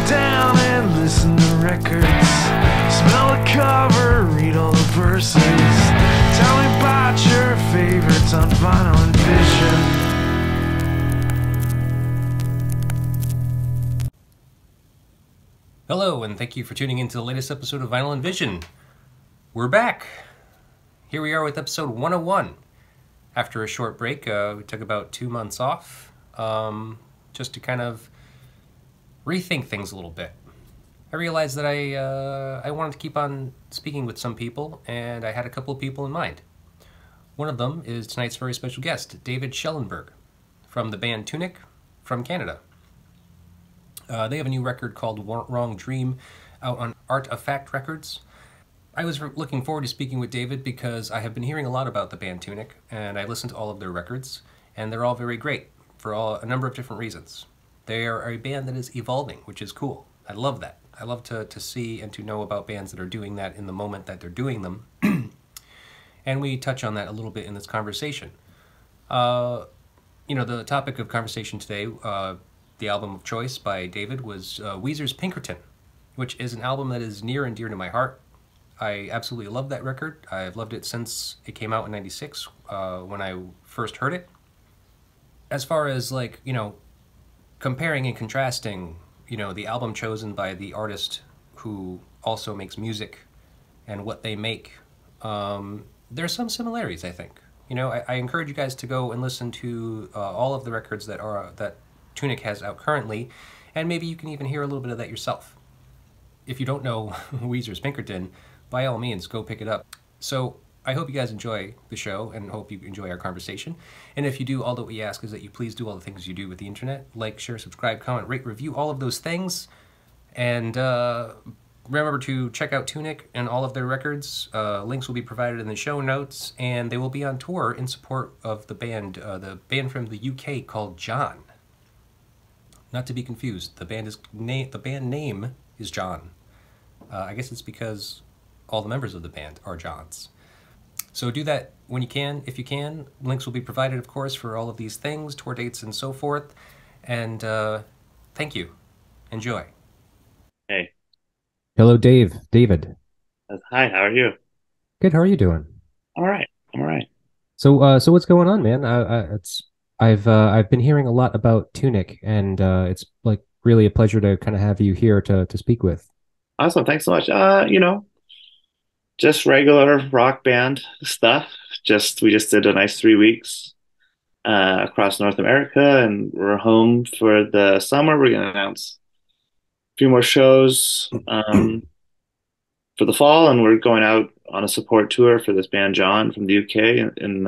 down and listen to records. Smell the cover, read all the verses. Tell me about your favorites on Vinyl and Vision. Hello, and thank you for tuning in to the latest episode of Vinyl and Vision. We're back. Here we are with episode 101. After a short break, we took about 2 months off, just to kind of rethink things a little bit. I realized that I wanted to keep on speaking with some people, and I had a couple of people in mind. One of them is tonight's very special guest, David Schellenberg, from the band Tunic from Canada. They have a new record called Wrong Dream out on Artifact Records. I was looking forward to speaking with David because I have been hearing a lot about the band Tunic, and I listened to all of their records, and they're all very great for a number of different reasons. They are a band that is evolving, which is cool. I love that. I love to see and to know about bands that are doing that in the moment that they're doing them. And we touch on that a little bit in this conversation. The topic of conversation today, the album of choice by David was Weezer's Pinkerton, which is an album that is near and dear to my heart. I absolutely love that record. I've loved it since it came out in '96 when I first heard it. As far as comparing and contrasting, the album chosen by the artist who also makes music and what they make, there's some similarities, I think. I encourage you guys to go and listen to all of the records that Tunic has out currently, and maybe you can even hear a little bit of that yourself. If you don't know Weezer's Pinkerton, by all means, go pick it up. So I hope you guys enjoy the show and hope you enjoy our conversation. And if you do, all that we ask is that you please do all the things you do with the internet. Like, share, subscribe, comment, rate, review, all of those things. And remember to check out Tunic and all of their records. Links will be provided in the show notes. And they will be on tour in support of the band from the UK called John. Not to be confused, the band name is John. I guess it's because all the members of the band are Johns. So do that when you can, if you can. Links will be provided, of course, for all of these things, tour dates and so forth. And thank you. Enjoy. Hey. Hello, David. Hi, how are you? Good, how are you doing? All right, I'm all right. So what's going on, man? I've been hearing a lot about Tunic, and it's like really a pleasure to kind of have you here to speak with. Awesome, thanks so much. Just regular rock band stuff. We just did a nice 3 weeks across North America, and we're home for the summer. We're gonna announce a few more shows for the fall, and we're going out on a support tour for this band John from the UK in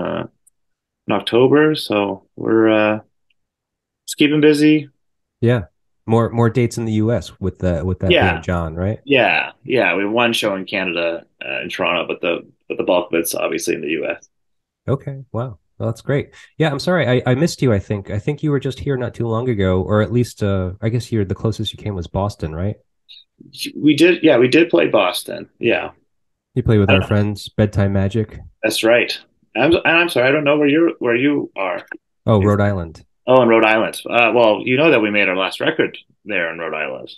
October. So we're just keeping busy. Yeah. More dates in the U.S. with that band John, right? Yeah. We have one show in Canada, in Toronto, but the bulk of it's obviously in the U.S. Okay, wow, well, that's great. Yeah, I'm sorry, I missed you. I think you were just here not too long ago, or at least I guess the closest you came was Boston, right? We did play Boston. Yeah, you played with our friends Bedtime Magic. That's right. I'm sorry, I don't know where you are. Oh, Rhode Island. Oh, in Rhode Island. Well, you know that we made our last record there in Rhode Island.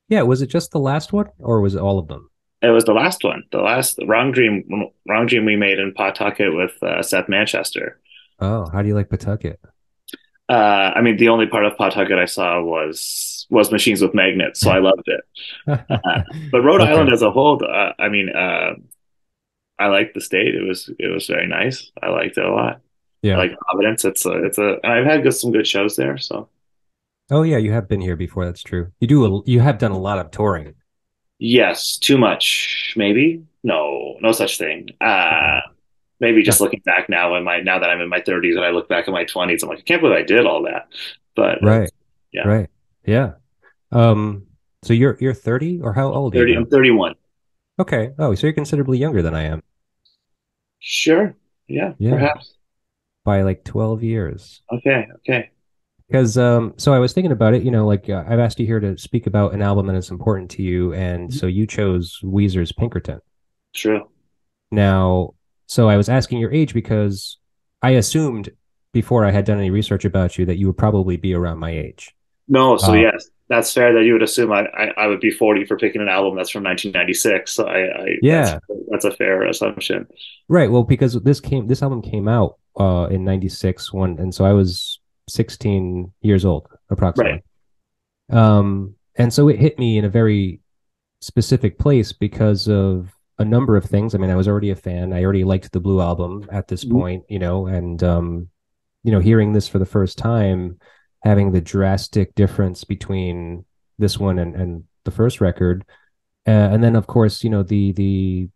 Yeah, was it just the last one, or was it all of them? It was the last one. The Wrong Dream we made in Pawtucket with Seth Manchester. Oh, how do you like Pawtucket? I mean, the only part of Pawtucket I saw was Machines with Magnets, so I loved it. But Rhode Island as a whole, I liked the state. It was very nice. I liked it a lot. Yeah, I like Providence. And I've had some good shows there. So. Oh yeah, you have been here before. That's true. You have done a lot of touring. Yes, too much, maybe. No such thing. Maybe just looking back now that I'm in my 30s and I look back at my 20s, I'm like, I can't believe I did all that. But right, yeah, right, yeah. So you're 30, or how old are 30, you? I'm 31. Okay. Oh, so you're considerably younger than I am. Sure. Yeah. Perhaps. By like 12 years. Okay. Because so I was thinking about it, I've asked you here to speak about an album that is important to you, and so you chose Weezer's Pinkerton. True. Now, so I was asking your age because I assumed before I had done any research about you that you would probably be around my age. No, so yes. that's fair that you would assume I would be 40 for picking an album that's from 1996. So Yeah, that's a fair assumption. right. Well, because this album came out in 96 one, and so I was 16 years old Right. approximately. And so it hit me in a very specific place because of a number of things. I mean, I was already a fan. I already liked the Blue album at this Mhm. point, and hearing this for the first time, having the drastic difference between this one and the first record, and then of course, the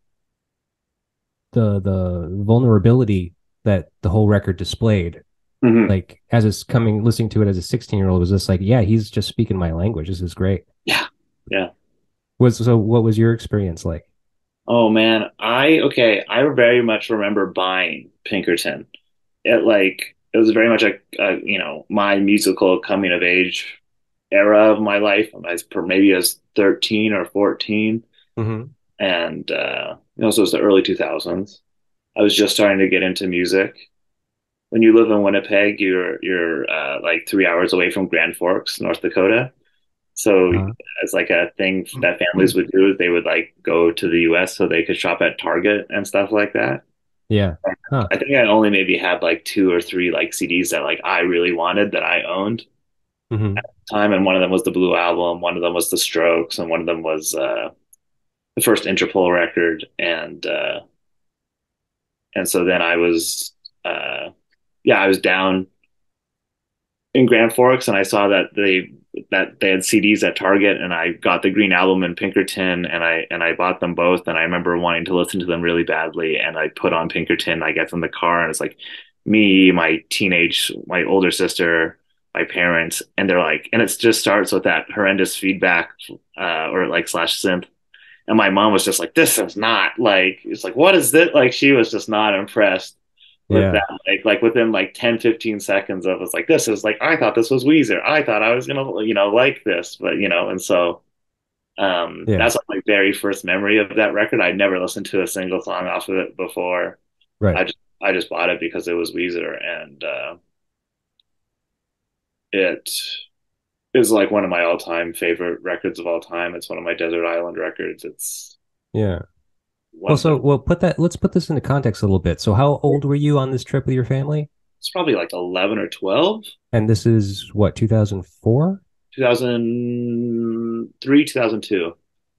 vulnerability that the whole record displayed. Mhm. Like as it's coming, listening to it as a 16-year-old was just like, yeah, he's just speaking my language. This is great. Yeah. Yeah. What was your experience like? Oh man, I very much remember buying Pinkerton. It was very much my musical coming of age era of my life. Maybe I was 13 or 14, Hmm. and so it was the early 2000s. I was just starting to get into music. When you live in Winnipeg, you're like 3 hours away from Grand Forks, North Dakota. So Uh, it's like a thing that families would do. They would like go to the US so they could shop at Target and stuff like that. yeah. Huh. I think I only maybe had like two or three like CDs that like I really wanted that I owned Hmm. time, and one of them was the Blue album, one of them was the Strokes, and one of them was the first Interpol record, and so then I was I was down in Grand Forks, and I saw that they had CDs at Target, and I got the Green Album and Pinkerton, and I bought them both, and I remember wanting to listen to them really badly, and I put on Pinkerton. I get in the car, and it's like me, my older sister, my parents, and they're like, and it just starts with that horrendous feedback, or like slash synth. And my mom was just like, this is not like, it's like, what is this? Like, she was just not impressed with Yeah. that. Like within like 10, 15 seconds of it's like, this is like, I thought this was Weezer. I thought I was going to, like this, but and so, Yeah. that's like my very first memory of that record. I'd never listened to a single song off of it before. Right. I just bought it because it was Weezer, and, it is like one of my all time favorite records of all time. It's one of my Desert Island records. It's Yeah. Well, one so of let's put this into context a little bit. So how old were you on this trip with your family? it's probably like 11 or 12. And this is what, 2004? 2003, 2002.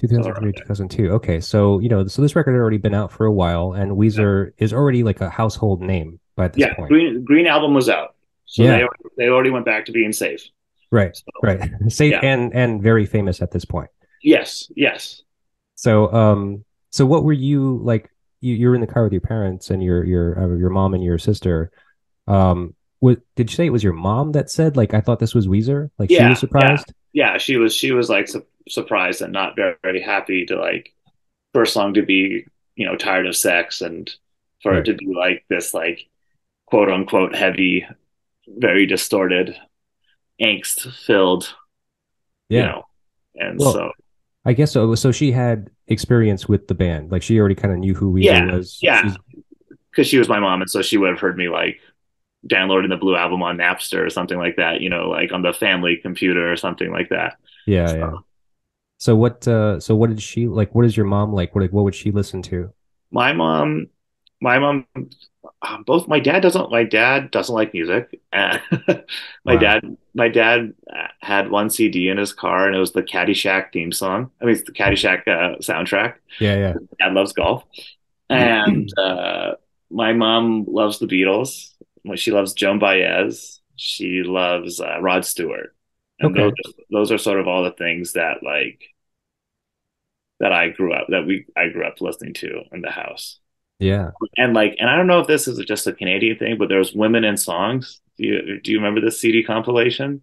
Somewhere around 2003, there. 2002. Okay. So, so this record had already been out for a while, and Yeah. Weezer is already like a household name by this Yeah. point. Green Album was out. So Yeah. they already went back to being safe. Right. So Right. Safe yeah. and very famous at this point. Yes. Yes. So what were you like? You were in the car with your parents and your mom and your sister. Did you say it was your mom that said like I thought this was Weezer? Like she was Yeah. Yeah. surprised? Yeah. She was like surprised and not very, very happy to like first song to be, tired of sex, and for it Right. to be like this, like quote unquote heavy, very distorted, angst filled, you Yeah. know, and Well, so I guess so. So she had experience with the band. Like she already kind of knew who Weezer yeah, was. yeah, She's because she was my mom, and so she would have heard me like downloading the Blue album on Napster or something like that, like on the family computer or something like that. yeah, So yeah. So what did she like? What is your mom like? What would she listen to? my mom, my mom, both my dad doesn't like music. Wow. My dad had one CD in his car, and it was the Caddyshack theme song. I mean, it's the Caddyshack soundtrack. Yeah, Dad loves golf, yeah. and my mom loves the Beatles. She loves Joan Baez. She loves Rod Stewart, and Okay. those are sort of all the things that like that I grew up listening to in the house. Yeah. And I don't know if this is just a Canadian thing, but there's Women in Songs. Do you remember this CD compilation?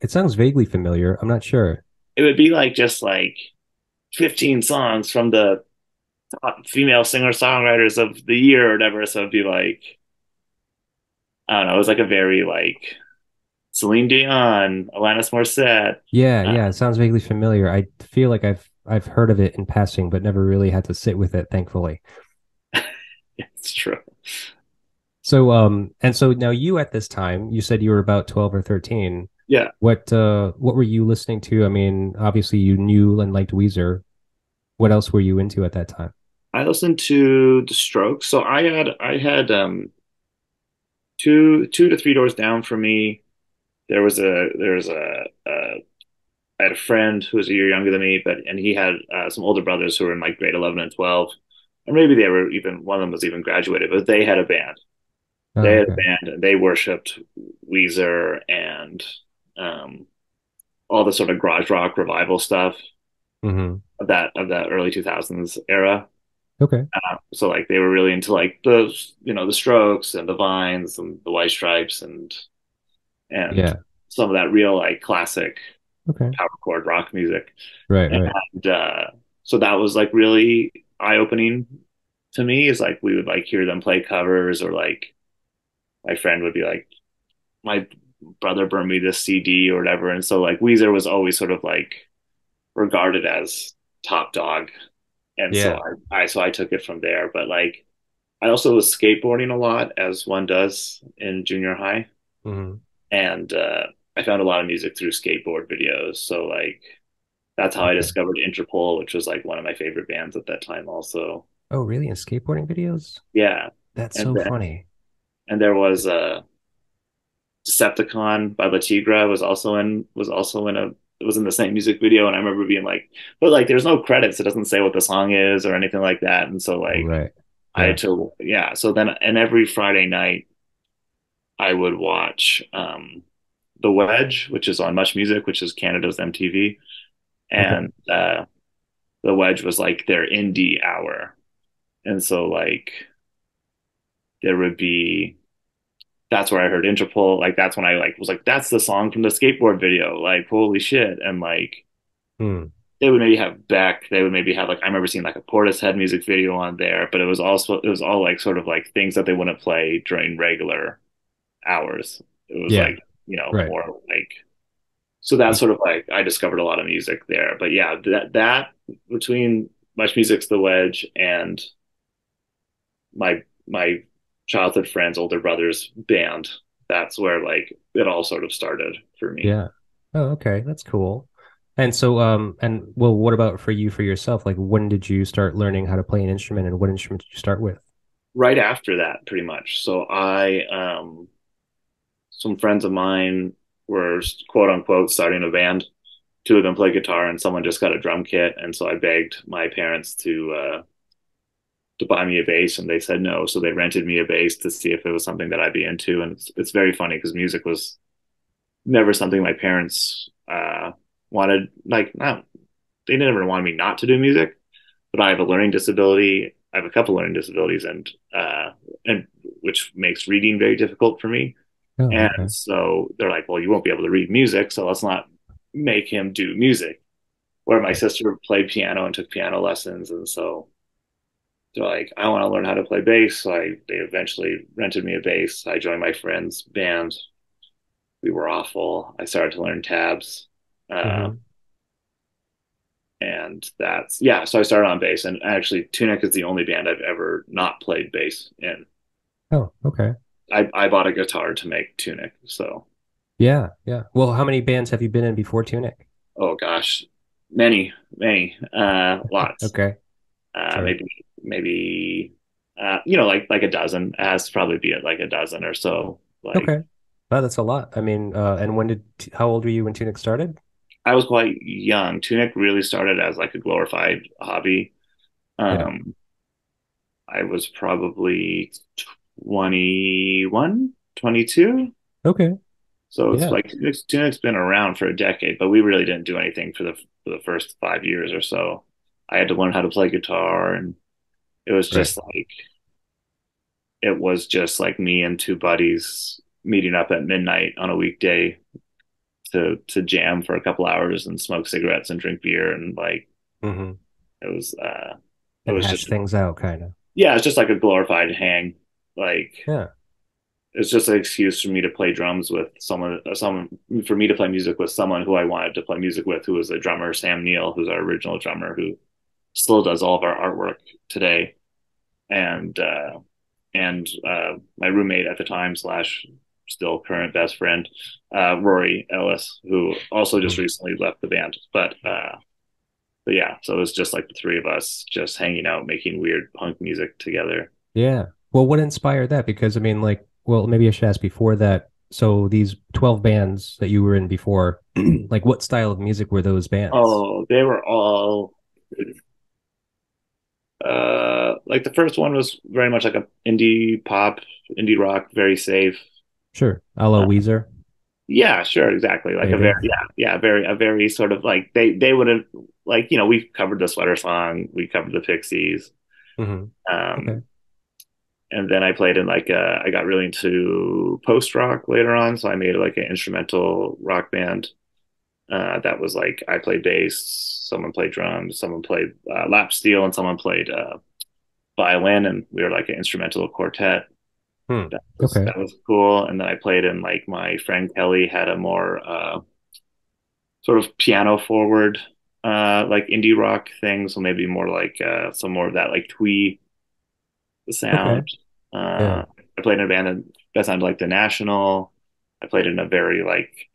It sounds vaguely familiar. I'm not sure. It would be like just like 15 songs from the top female singer songwriters of the year or whatever. So it'd be like, I don't know, it was like a very like Celine Dion, Alanis Morissette. Yeah, Uh, yeah, it sounds vaguely familiar. I feel like I've heard of it in passing, but never really had to sit with it, thankfully. it's true. So and so now you at this time, you said you were about 12 or 13. Yeah, What were you listening to? I mean, obviously you knew and liked Weezer. What else were you into at that time? I listened to The Strokes. So I had two to three doors down from me. There was a I had a friend who was a year younger than me, but and he had some older brothers who were in like grade 11 and 12, or maybe they were even one of them was even graduated, but they had a band. They Oh, had a okay. band and they worshipped Weezer and um, all the sort of garage rock revival stuff Hmm. of that early 2000s era. Okay. So like they were really into like the Strokes and the Vines and the White Stripes and Yeah. some of that real like classic Okay. power chord rock music. Right, right. And so that was like really eye opening to me. Is like we would like hear them play covers, or like my friend would be like, my brother burned me this CD or whatever. And so like Weezer was always sort of like regarded as top dog. And so Yeah. I took it from there. But like I also was skateboarding a lot, as one does in junior high. Hmm. And I found a lot of music through skateboard videos. So like that's how I Okay. discovered Interpol, which was like one of my favorite bands at that time also. Oh, really? In skateboarding videos? Yeah. That's And so then funny. and there was Decepticon by La Tigra was also in a it was in the same music video, and I remember being like, but like there's no credits, it doesn't say what the song is or anything like that. And so like Right. I Yeah. had to, yeah, so then and every Friday night I would watch The Wedge, which is on Much Music, which is Canada's MTV. Okay. And The Wedge was like their indie hour. And so like there would be that's where I heard Interpol. Like that's when I like was like, that's the song from the skateboard video. Like, holy shit. And like Hmm. they would maybe have Beck, they would maybe have like I remember seeing like a Portishead music video on there, but it was all like sort of like things that they wouldn't play during regular hours. It was Yeah. like, Right. more like so that's sort of like I discovered a lot of music there. But yeah, that between Much Music's The Wedge and my childhood friends, older brothers band, that's where like it all sort of started for me. Yeah. Oh, okay. That's cool. And so, and well, what about for you for yourself? Like, when did you start learning how to play an instrument, and what instrument did you start with? Right after that, pretty much. So I some friends of mine were quote unquote starting a band. Two of them play guitar and someone just got a drum kit, and so I begged my parents to buy me a bass, and they said no. So they rented me a bass to see if it was something that I'd be into. And it's very funny because music was never something my parents wanted. Like, no, they never wanted me not to do music, but I have a learning disability. I have a couple learning disabilities, and which makes reading very difficult for me. Oh, And okay. so they're like, well, you won't be able to read music, so let's not make him do music. Where my Right. sister played piano and took piano lessons, and so they're like, I want to learn how to play bass. So they eventually rented me a bass. I joined my friend's band. We were awful. I started to learn tabs. Uh, Hmm. and that's, yeah, so I started on bass. And actually, Tunic is the only band I've ever not played bass in. Oh, okay. I bought a guitar to make Tunic. So, Yeah, yeah. Well, how many bands have you been in before Tunic? oh gosh, many, lots. Okay. So, Maybe, like a dozen. It has to probably be at like a dozen or so. Like, okay. Wow, that's a lot. I mean, and how old were you when Tunic started? I was quite young. Tunic really started as like a glorified hobby. Yeah. Um, I was probably 21, 22. Okay. So it's Yeah. like Tunic's been around for a decade, but we really didn't do anything for the first 5 years or so. I had to learn how to play guitar, and it was Right. just like it was just like me and two buddies meeting up at midnight on a weekday to jam for a couple hours and smoke cigarettes and drink beer, and like Hmm. it was it And was hash just, things out, kind of. yeah, it's just like a glorified hang. Like Yeah. it's just an excuse for me to play drums with someone for me to play music with someone who I wanted to play music with, who was a drummer, Sam Neill, who's our original drummer, who still does all of our artwork today. And my roommate at the time slash still current best friend, Rory Ellis, who also just Mm. recently left the band. But yeah, so it was just like the three of us just hanging out, making weird punk music together. Yeah. Well, what inspired that? Because I mean, like, well, maybe I should ask before that. So these 12 bands that you were in before, like what style of music were those bands? Oh, they were all like the first one was very much like a indie pop, indie rock, very safe. Sure. A la Uh, Weezer, yeah, sure, exactly. Like a maybe. very yeah, very a very sort of like they would have like we covered the Sweater Song, we covered the Pixies, Hmm. Okay. um, and then I played in like I got really into post rock later on, so I made like an instrumental rock band. That was like I played bass, someone played drums, someone played lap steel, and someone played violin, and we were like an instrumental quartet. Hmm. That was Okay. that was cool. And then I played in like my friend Kelly had a more sort of piano forward like indie rock thing, so maybe more like some more of that like twee Okay. sound. Yeah. I played in a band that sounded like the National. I played in a very like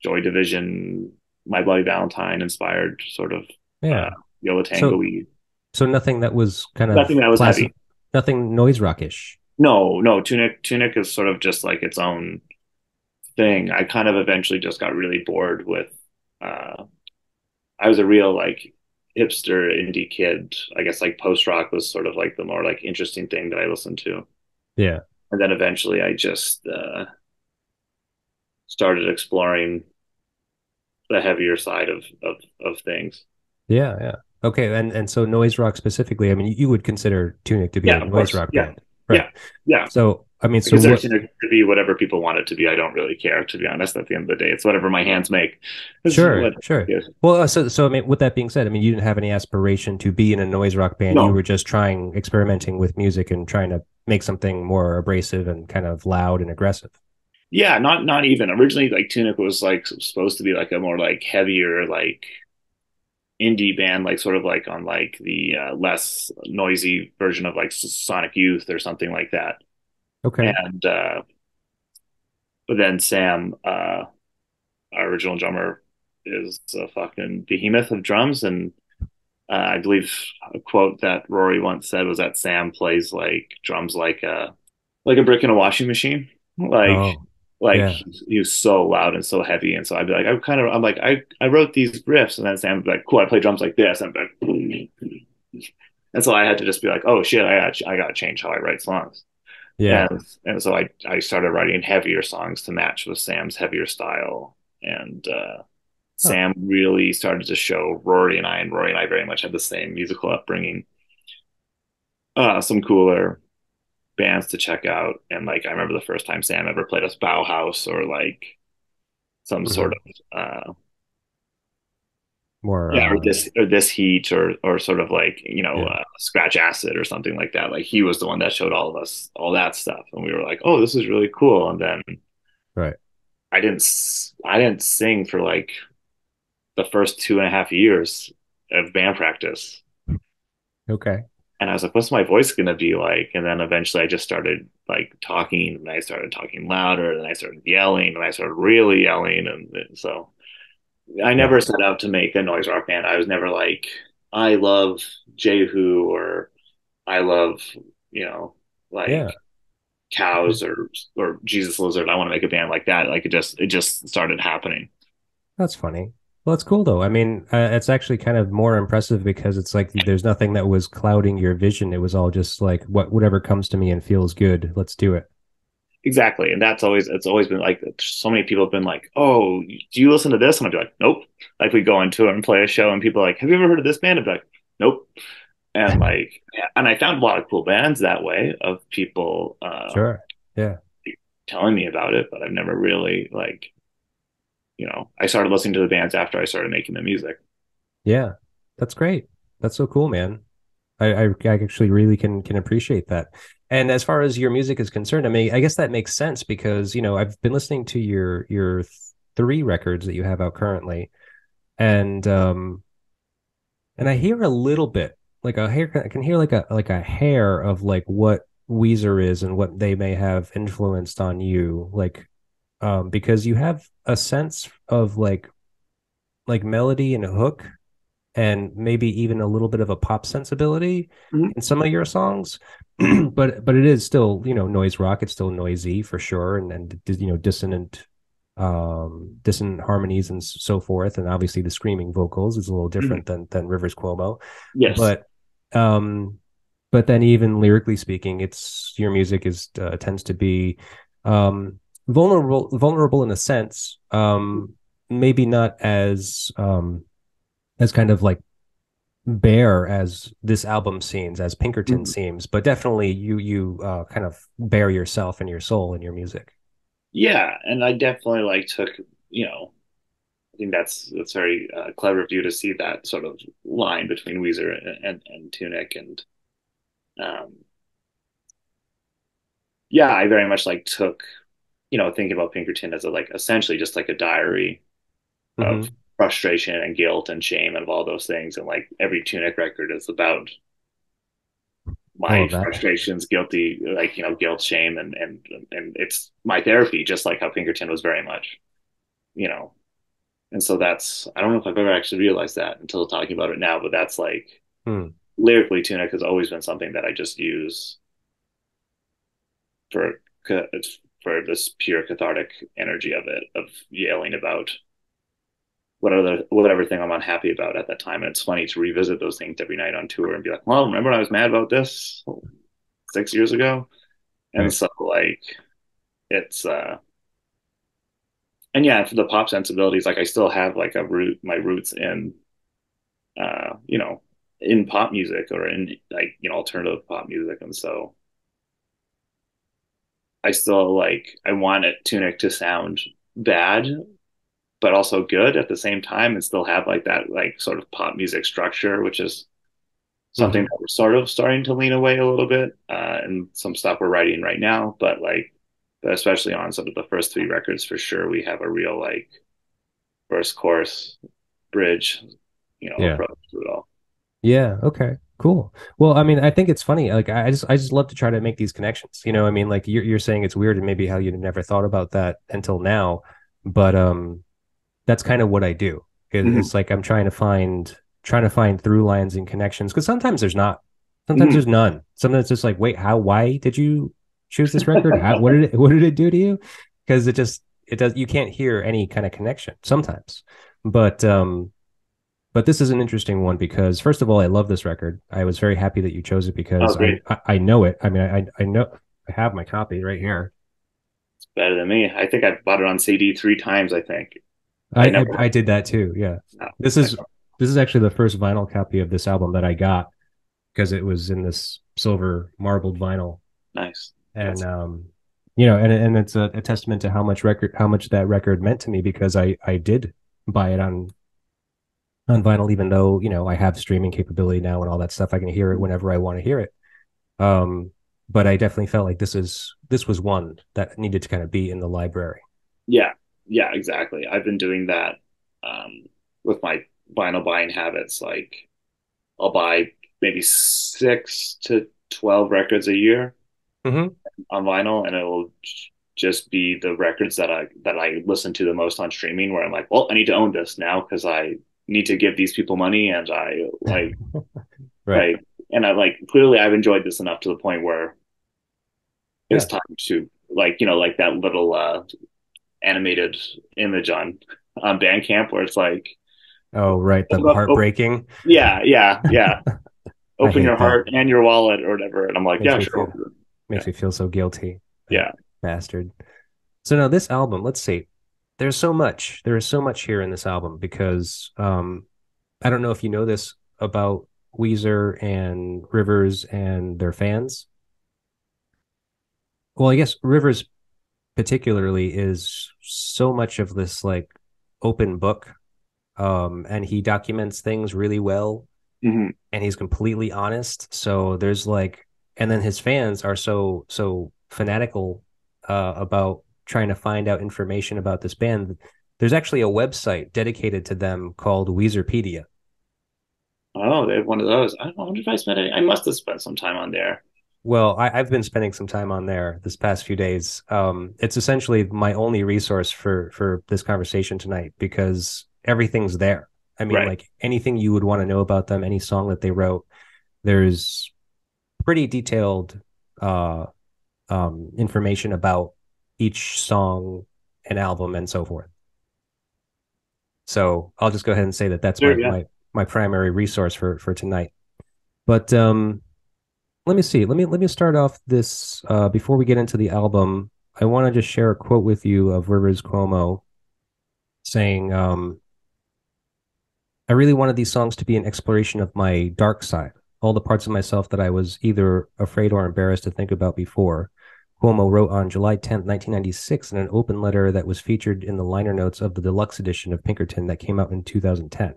Joy Division, My Bloody Valentine inspired sort of uh, Yeah. Yo La So, Tango-y. so nothing that was kind Nothing of that was classic, heavy. nothing noise rockish. No, Tunic is sort of just like its own thing. I kind of eventually just got really bored with. Uh, I was a real like hipster indie kid. I guess like post rock was sort of like the more like interesting thing that I listened to, Yeah. and then eventually I just started exploring the heavier side of things. Yeah. Yeah. Okay. And so noise rock specifically, I mean, you would consider Tunic to be a Yeah, of noise course. rock Yeah, band, right? yeah, yeah. So, I mean, I so consider what? Tunic to be whatever people want it to be. I don't really care, to be honest. At the end of the day, it's whatever my hands make. It's Sure, what. sure. Yeah. Well, so I mean, with that being said, I mean, you didn't have any aspiration to be in a noise rock band. You No, were just trying, experimenting with music and trying to make something more abrasive and kind of loud and aggressive. yeah, not even originally. Like Tunic was like supposed to be like a more like heavier like indie band, like sort of like on like the less noisy version of like Sonic Youth or something like that. Okay. And but then Sam, our original drummer, is a fucking behemoth of drums, and I believe a quote that Rory once said was that Sam plays like drums like a brick in a washing machine. Like Oh, like yeah, he was so loud and so heavy. And so I'd be like, I'm like, I wrote these riffs, and then Sam would be like, cool, I play drums like this. And I'd be like, and so I had to just be like, oh shit, I gotta change how I write songs. yeah. And so I started writing heavier songs to match with Sam's heavier style. And Huh. Sam really started to show Rory and I, and Rory and I very much had the same musical upbringing. Some cooler bands to check out. And like I remember the first time Sam ever played us Bauhaus or like some sort Hmm. of More, yeah, or this heat or sort of like yeah, scratch acid or something like that. Like he was the one that showed all of us all that stuff, and we were like, oh, this is really cool. And then right. I didn't sing for like the first 2.5 years of band practice. Okay. And I was like, what's my voice going to be like? And then eventually I just started like talking, and I started talking louder, and I started yelling, and I started really yelling. And so I Yeah, never set out to make a noise rock band. I was never like, I love Jehu or I love, you know, yeah. like cows or Jesus Lizard. I want to make a band like that. Like it just started happening. That's funny. Well, it's cool though. I mean, it's actually kind of more impressive because it's like there's nothing that was clouding your vision. It was all just like whatever comes to me and feels good. Let's do it. Exactly. And it's always been like so many people have been like, oh, do you listen to this? And I'd be like, nope. Like we go into it and play a show and people are like, have you ever heard of this band? I'd be like, nope. And like, and I found a lot of cool bands that way of people Sure. Yeah. telling me about it, but I've never really like, I started listening to the bands after I started making the music. Yeah. That's great. That's so cool, man. I actually really can appreciate that. And as far as your music is concerned, I mean, I guess that makes sense because, I've been listening to your three records that you have out currently, and and I hear a little bit like a hair. I can hear like a hair of like what Weezer is and what they may have influenced on you. Like because you have a sense of like melody and a hook and maybe even a little bit of a pop sensibility Mhm. in some of your songs. But it is still, noise rock. It's still noisy for sure, and dissonant harmonies and so forth, and obviously the screaming vocals is a little Mhm. different than Rivers Cuomo. Yes. But um but then even lyrically speaking, it's your music is tends to be um vulnerable in a sense, maybe not as kind of like bare as this album seems, as Pinkerton Mhm. seems, but definitely you kind of bare yourself and your soul in your music. Yeah, and I definitely like took, you know, I think that's very clever of you to see that sort of line between Weezer and Tunic, and um, yeah, I very much like took, thinking about Pinkerton as a like essentially just like a diary of Mm-hmm. frustration and guilt and shame and of all those things, and like every Tunic record is about I my love that. frustrations, guilty, like guilt, shame, and it's my therapy, just like how Pinkerton was very much, you know. And so that's I don't know if I've ever actually realized that until talking about it now, but that's like Hmm. lyrically, Tunic has always been something that I just use for for this pure cathartic energy of it, of yelling about whatever thing I'm unhappy about at that time. And it's funny to revisit those things every night on tour and be like, well, remember when I was mad about this 6 years ago? And Right. so like it's and yeah, for the pop sensibilities, like I still have like my roots in you know, in pop music or in like, alternative pop music. And so I still like I want it Tunic to sound bad, but also good at the same time and still have like that like sort of pop music structure, which is something Mm-hmm. that we're sort of starting to lean away a little bit, and some stuff we're writing right now, but especially on some of the first three records for sure, we have a real like verse, chorus, bridge, Yeah. approach to it all. Yeah. Okay. Cool. Well, I mean, I think it's funny. Like, I just love to try to make these connections. I mean, like you're saying it's weird and maybe how you never thought about that until now, but that's kind of what I do. Mm-hmm. It's like I'm trying to find through lines and connections because sometimes there's not. Sometimes Mm-hmm. there's none. Sometimes it's just like, wait, why did you choose this record? What did it do to you? Because it does you can't hear any kind of connection sometimes. But but this is an interesting one because first of all, I love this record. I was very happy that you chose it Oh, because I great. I, I know it. I mean, I know I have my copy right here. Better than me. I think I bought it on CD three times, I think. I I never, I, I did that too. Yeah. no, This I is this is actually the first vinyl copy of this album that I got because it was in this silver marbled vinyl. nice. And That's, and it's a testament to how much that record meant to me because I did buy it on vinyl, even though, I have streaming capability now and all that stuff. I can hear it whenever I want to hear it. Um, but I definitely felt like this was one that needed to kind of be in the library. yeah, yeah, exactly. I've been doing that, um, with my vinyl buying habits. Like, I'll buy maybe 6 to 12 records a year Mm-hmm. on vinyl, and it'll just be the records that I listen to the most on streaming. Where I'm like, well, I need to own this now because I need to give these people money, and I like Right. right, and I like clearly I've enjoyed this enough to the point where it's Yeah. time to like like that little animated image on Bandcamp where it's like Oh, right. The oh, heartbreaking. yeah, yeah, yeah, I open your hate that. heart and your wallet or whatever, and I'm like, Makes yeah, me sure, feel yeah, makes me feel so guilty. That yeah. bastard. So now this album, let's see. There's so much. There is so much here in this album because I don't know if you know this about Weezer and Rivers and their fans. Well, I guess Rivers particularly is so much of this like open book, and he documents things really well, Hmm. and he's completely honest. So there's like, and then his fans are so fanatical about trying to find out information about this band. There's actually a website dedicated to them called Weezerpedia. Oh, they have one of those. I wonder if I spent any. I must have spent some time on there. Well, I've been spending some time on there this past few days. It's essentially my only resource for this conversation tonight because everything's there. I mean, Right. like anything you would want to know about them, any song that they wrote, there's pretty detailed uh, information about each song and album and so forth. So I'll just go ahead and say that that's Sure. my Yeah. my primary resource for tonight. But let me see. Let me start off this before we get into the album. I want to just share a quote with you of Rivers Cuomo saying, "I really wanted these songs to be an exploration of my dark side, all the parts of myself that I was either afraid or embarrassed to think about before." Cuomo wrote on July 10th, 1996, in an open letter that was featured in the liner notes of the deluxe edition of Pinkerton that came out in 2010.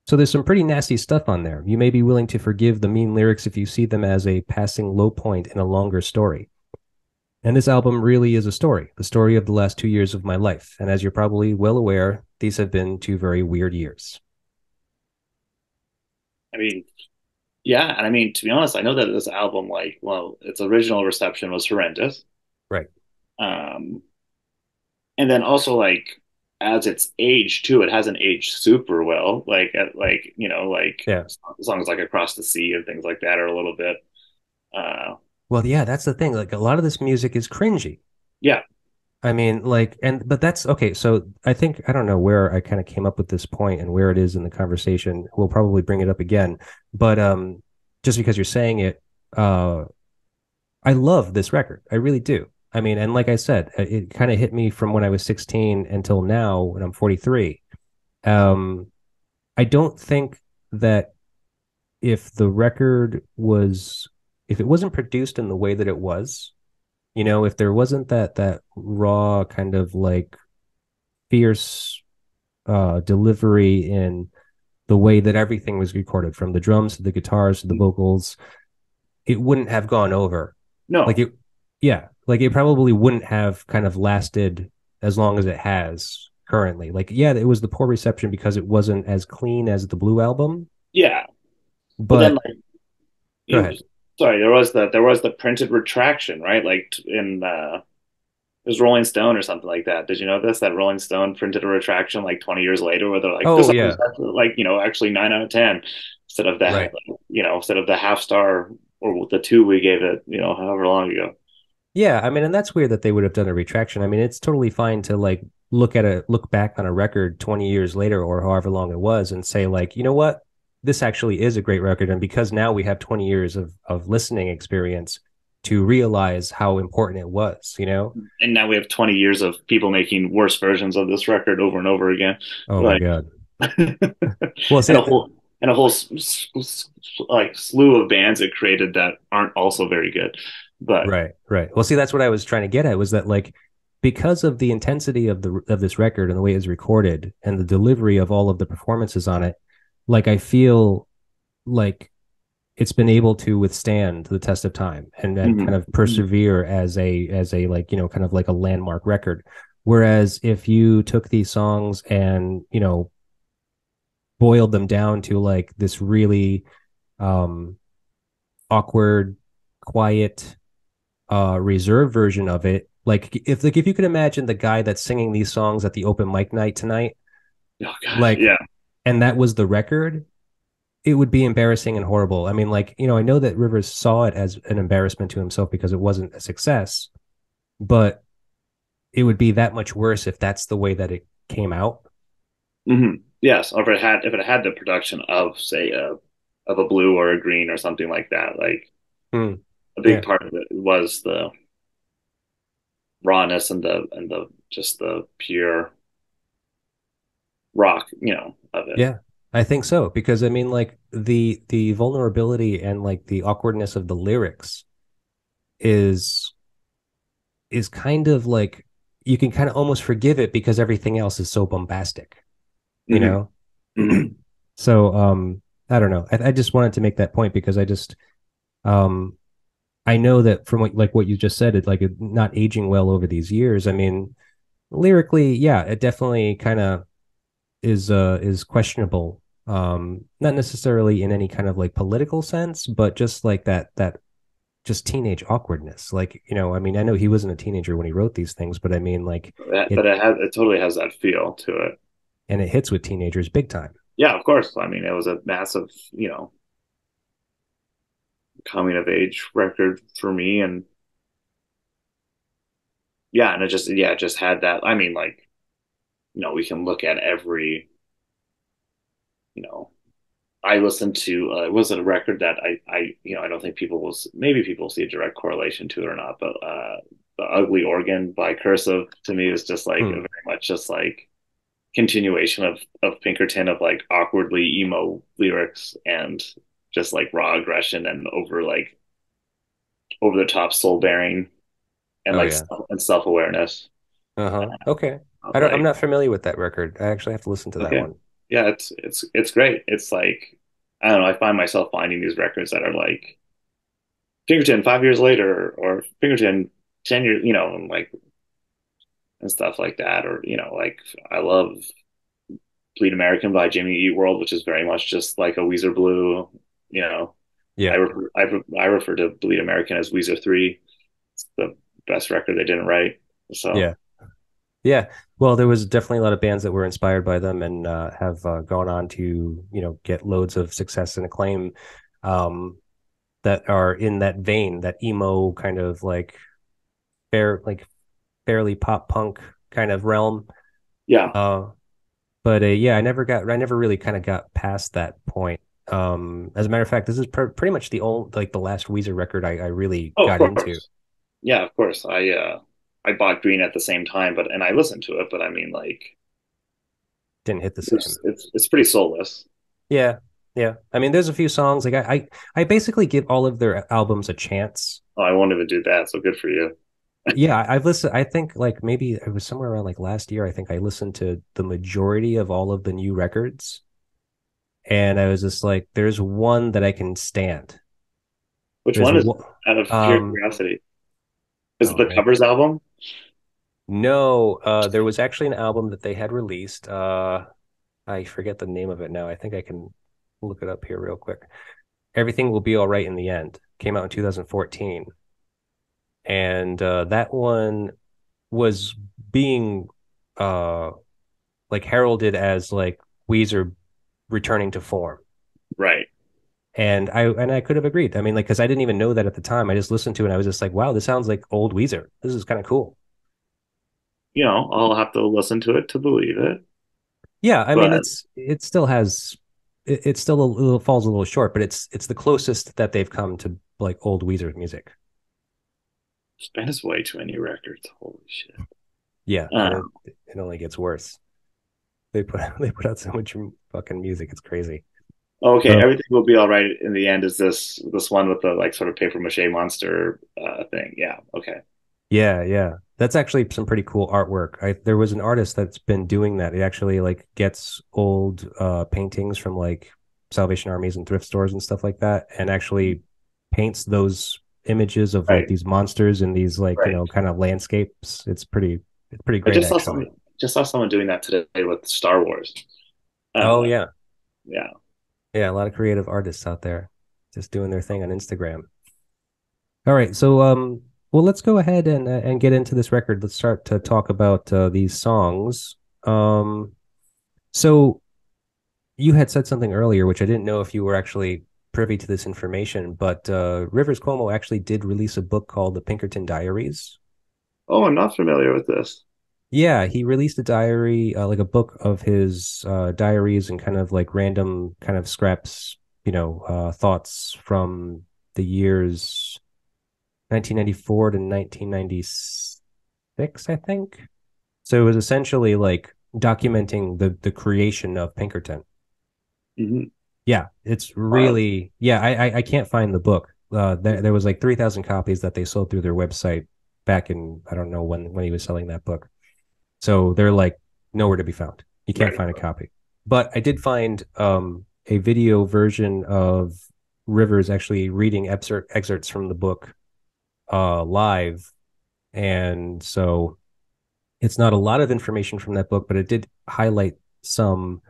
So there's some pretty nasty stuff on there. You may be willing to forgive the mean lyrics if you see them as a passing low point in a longer story. And this album really is a story, the story of the last 2 years of my life. And as you're probably well aware, these have been 2 very weird years. I mean, yeah, and I mean, to be honest, I know that this album, like, well, its original reception was horrendous. Right. Um, and then also like as it's aged too, it hasn't aged super well. Like like Yeah. songs like Across the Sea and things like that are a little bit uh Well, yeah, that's the thing. Like a lot of this music is cringy. yeah. I mean, like, but that's okay. So I think, I don't know where I kind of came up with this point and where it is in the conversation. We'll probably bring it up again. But just because you're saying it, uh, I love this record. I really do. I mean, and like I said, it kind of hit me from when I was 16 until now when I'm 43. Um, I don't think that if the record was, if it wasn't produced in the way that it was, if there wasn't that raw kind of like fierce delivery in the way that everything was recorded, from the drums to the guitars to the vocals, it wouldn't have gone over. Like No. it, yeah, like it probably wouldn't have kind of lasted as long as it has currently. Like, yeah, it was the poor reception because it wasn't as clean as the Blue album, Yeah. But then but like go you ahead. sorry, there was the printed retraction, right? Like in it was Rolling Stone or something like that. Did you know this? That Rolling Stone printed a retraction like 20 years later where they're like, this Oh song is yeah, actually, like, actually 9 out of 10 instead of that, right. like, instead of the half star or the two we gave it, however long ago. Yeah, I mean, and that's weird that they would have done a retraction. I mean, it's totally fine to like look back on a record 20 years later or however long it was and say like, you know what? This actually is a great record, and because now we have 20 years of listening experience to realize how important it was, you know? And now we have 20 years of people making worse versions of this record over and over again. Oh my Like, God. and Well, see, a whole like slew of bands it created that aren't also very good. But right, right. Well, see, that's what I was trying to get at was that like because of the intensity of this record and the way it's recorded and the delivery of all of the performances on it, like I feel like it's been able to withstand the test of time and kind mhm. of persevere as a like kind of like a landmark record. Whereas if you took these songs and boiled them down to like this really um awkward, quiet, reserved version of it, like if you could imagine the guy that's singing these songs at the open mic night tonight, Oh gosh, like, yeah. and that was the record, it would be embarrassing and horrible. I mean, like, I know that Rivers saw it as an embarrassment to himself because it wasn't a success, but it would be that much worse if that's the way that it came out. Yes, or if it had the production of say of a blue or a green or something like that, like Hmm. a big Yeah. part of it was the rawness and the just the pure rock, of it. Yeah. I think so because I mean like the vulnerability and like the awkwardness of the lyrics is is kind of like you can kind of almost forgive it because everything else is so bombastic, you hmm know? hmm So I don't know. I just wanted to make that point because um I know that from what you just said, it like it not aging well over these years. I mean, lyrically, yeah, it definitely kind of is questionable. Not necessarily in any kind of like political sense, but just like that just teenage awkwardness. Like, I mean, I know he wasn't a teenager when he wrote these things, but I mean, like But it totally has that feel to it. and it hits with teenagers big time. Yeah, of course. I mean, it was a massive, coming of age record for me, and yeah, and it just had that. I mean, like, we can look at every, you know, I listened to it was a record that I don't think people will maybe people see a direct correlation to it or not, but the Ugly Organ by Cursive to me is just like a Hmm. very much just like continuation of Pinkerton of like awkwardly emo lyrics and just like raw aggression and over the top soul bearing and Oh like yeah. and self awareness. Uh-huh. Okay. I'm Like not familiar with that record. I actually have to listen to that okay, one. yeah, it's great. It's like I don't know. I find myself finding these records that are like Pinkerton 5 years later or Pinkerton 10 years, and like and stuff like that. Or like I love Bleed American by Jimmy Eat World, which is very much just like a Weezer Blue. You know, Yeah. I refer to Bleed American as Weezer 3. It's the best record they didn't write. So Yeah. Yeah. Well, there was definitely a lot of bands that were inspired by them and have gone on to, get loads of success and acclaim um, that are in that vein, that emo kind of like fairly pop punk kind of realm. yeah. Uh, but yeah, I never really kind of got past that point. As a matter of fact, this is pretty much the last Weezer record I really Oh, of got into. course. Yeah, of course. I bought Green at the same time, but and I listened to it, but I mean like Didn't hit the same. it's pretty soulless. Yeah, yeah. I mean, there's a few songs like I basically give all of their albums a chance. Oh, I won't even do that. So good for you. Yeah, I've listened. I think like maybe it was somewhere around like last year. I think I listened to the majority of all of the new records, and I was just like, "There's one that I can stand." Which There's one is one. out of pure Um. curiosity? Is it Oh the man. covers album? No. There was actually an album that they had released. I forget the name of it now. I think I can look it up here real quick. Everything Will Be All Right in the End came out in 2014, and that one was being uh like heralded as like Weezer returning to form. Right. And I could have agreed. I mean, like, because I didn't even know that at the time. I just listened to it and I was just like, wow, this sounds like old Weezer. This is kind of cool. I'll have to listen to it to believe it. Yeah, I mean, But it still has it's still a little falls a little short, but it's the closest that they've come to like old Weezer music. it's been is way too many records. Holy shit. Yeah, and Um, it only gets worse. They put out so much fucking music. It's crazy. okay, Uh, everything will be all right in the end. Is this one with the like sort of paper mache monster thing? Yeah. Okay. Yeah, yeah. That's actually some pretty cool artwork. There was an artist that's been doing that. He actually like gets old paintings from like Salvation Armies and thrift stores and stuff like that and actually paints those images of like Right. these monsters and these like, Right. kind of landscapes. It's pretty I great actually. just saw someone doing that today with Star Wars. Oh Uh, yeah. yeah. Yeah, a lot of creative artists out there just doing their thing on Instagram. All right, so well, let's go ahead and get into this record. Let's start to talk about these songs. Um, so you had said something earlier, which I didn't know if you were actually privy to this information, but Rivers Cuomo actually did release a book called The Pinkerton Diaries. Oh, I'm not familiar with this. Yeah, he released a diary, like a book of his diaries and kind of like random kind of scraps, thoughts from the years 1994 to 1996, I think. So it was essentially like documenting the creation of Pinkerton. Hmm. Yeah, it's Wow. really yeah. I can't find the book. There was like 3,000 copies that they sold through their website back in I don't know when he was selling that book. So they're like nowhere to be found. You can't Right. find a copy. But I did find a video version of Rivers actually reading excerpts from the book live, and so it's not a lot of information from that book, but it did highlight some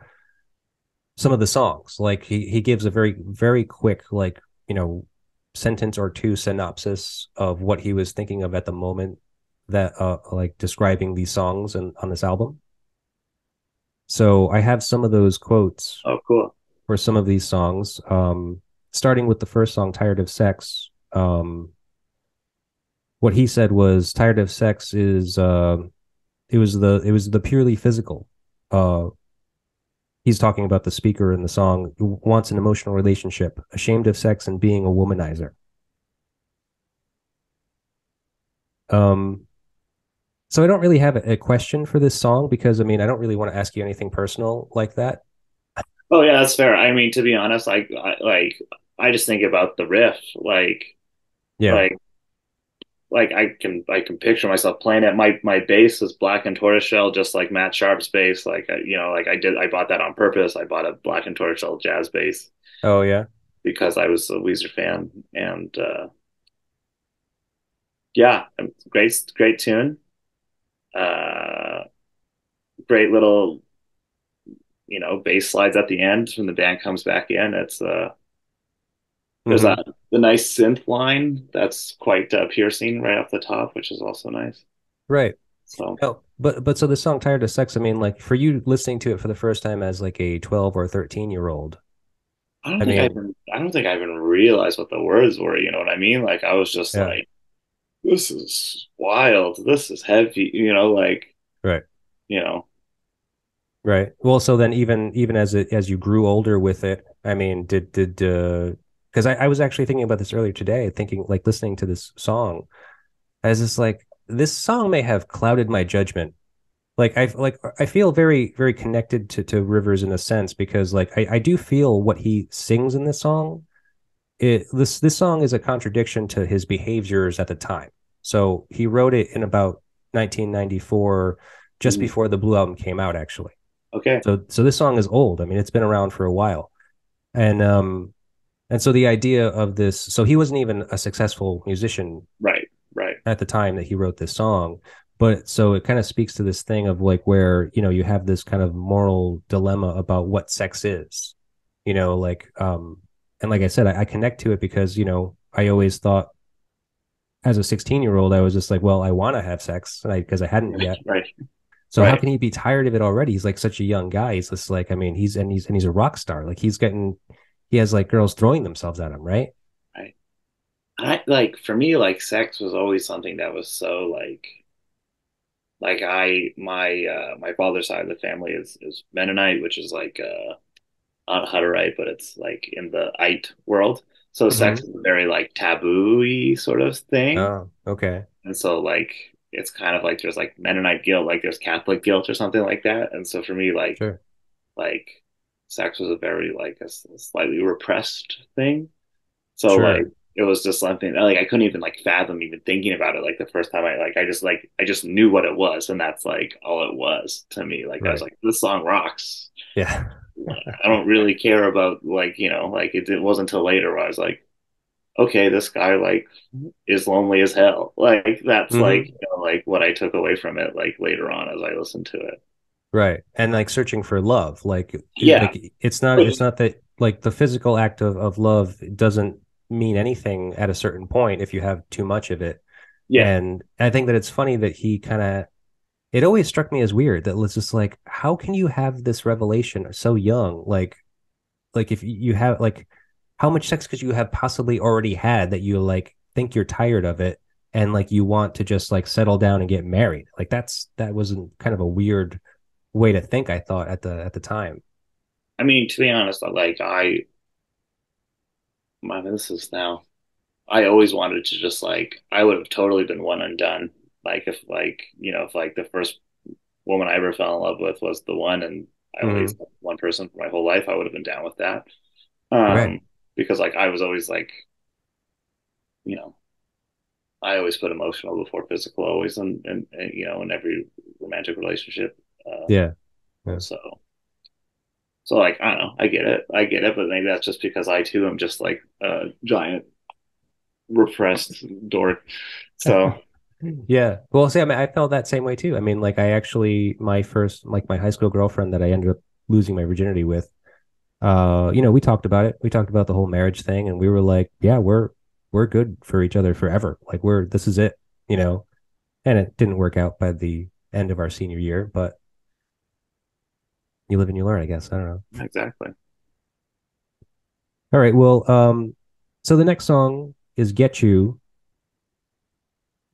of the songs. Like he gives a very very quick like you know sentence or two synopsis of what he was thinking of at the moment that like describing these songs and on this album. So I have some of those quotes Oh, cool. for some of these songs. Starting with the first song, "Tired of Sex." What he said was, "Tired of sex is it was the purely physical." Uh, he's talking about the speaker in the song who wants an emotional relationship, ashamed of sex and being a womanizer. Um, so I don't really have a question for this song because I mean I don't really want to ask you anything personal like that. Oh yeah, that's fair. I mean, to be honest, I just think about the riff, Yeah. like I can picture myself playing it. My bass is black and tortoiseshell, just like Matt Sharp's bass. I bought that on purpose. I bought a black and tortoiseshell jazz bass Oh yeah. because I was a Weezer fan, and yeah, great tune. Uh, Great little bass slides at the end when the band comes back in. It's There's Mm-hmm. the nice synth line that's quite piercing right off the top, which is also nice. Right. So No, but so the song "Tired of Sex," I mean, like for you listening to it for the first time as like a 12 or 13-year-old, I mean, I don't think I even realized what the words were. You know what I mean? Like I was just yeah, like, this is wild. This is heavy. right. You know, Right. Well, so then even as you grew older with it, I mean, did because I was actually thinking about this earlier today, thinking like listening to this song, as this like this song may have clouded my judgment. I feel very, very connected to Rivers in a sense because like I do feel what he sings in this song. This song is a contradiction to his behaviors at the time. So he wrote it in about 1994, just mhm. before the Blue Album came out, actually. Okay, So this song is old. I mean, it's been around for a while. And and so the idea of this, so he wasn't even a successful musician right, right, at the time that he wrote this song. But so it kind of speaks to this thing of like where, you have this kind of moral dilemma about what sex is, and like I said, I connect to it because, I always thought as a 16-year-old, I was just like, well, I want to have sex because I hadn't right, yet. right, So how right. can he be tired of it already? He's like such a young guy. He's just like, I mean, he's a rock star. Like he has like girls throwing themselves at him, right? Right. I like for me, like sex was always something that was so like my father's side of the family is Mennonite, which is like not Hutterite, but it's like in the ite world. So sex Mm-hmm. is a very like taboo-y sort of thing. Oh, okay. And so like it's kind of like there's like Mennonite guilt, like there's Catholic guilt or something like that. And so for me, Sure. like sex was a very like a slightly repressed thing. So like Sure. it was just something like I couldn't even like fathom even thinking about it. Like the first time I just knew what it was, and that's like all it was to me. Like I was Right. like, this song rocks. Yeah. I don't really care about like it wasn't until later where I was like, okay, this guy like is lonely as hell. Like that's Mm-hmm. like what I took away from it like later on as I listened to it. Right. And like searching for love. Yeah, It's not that like the physical act of love doesn't mean anything at a certain point if you have too much of it. yeah, And I think that it's funny that he kind of it always struck me as weird that it's just like, how can you have this revelation so young? Like if you have like how much sex could you have possibly already had that you like think you're tired of it and like you want to just like settle down and get married? Like that wasn't kind of a weird way to think, I thought at the time. I mean, to be honest, this is now. I always wanted to just like I would have totally been one and done. Like if like the first woman I ever fell in love with was the one, and I only Mm-hmm. had one person for my whole life, I would have been down with that. Right. Because like I was always like, you know, I always put emotional before physical, always, and in every romantic relationship. Yeah. Yeah. So like I don't know, I get it, but maybe that's just because I too am just like a giant repressed dork. So Yeah. Well, see, I mean, I felt that same way too. I mean, like I actually my first like my high school girlfriend that I ended up losing my virginity with, we talked about it. We talked about the whole marriage thing and we were like, yeah, we're good for each other forever. Like this is it, you know. And it didn't work out by the end of our senior year, but you live and you learn, I guess. I don't know. Exactly. All right. Well, so the next song is Get You.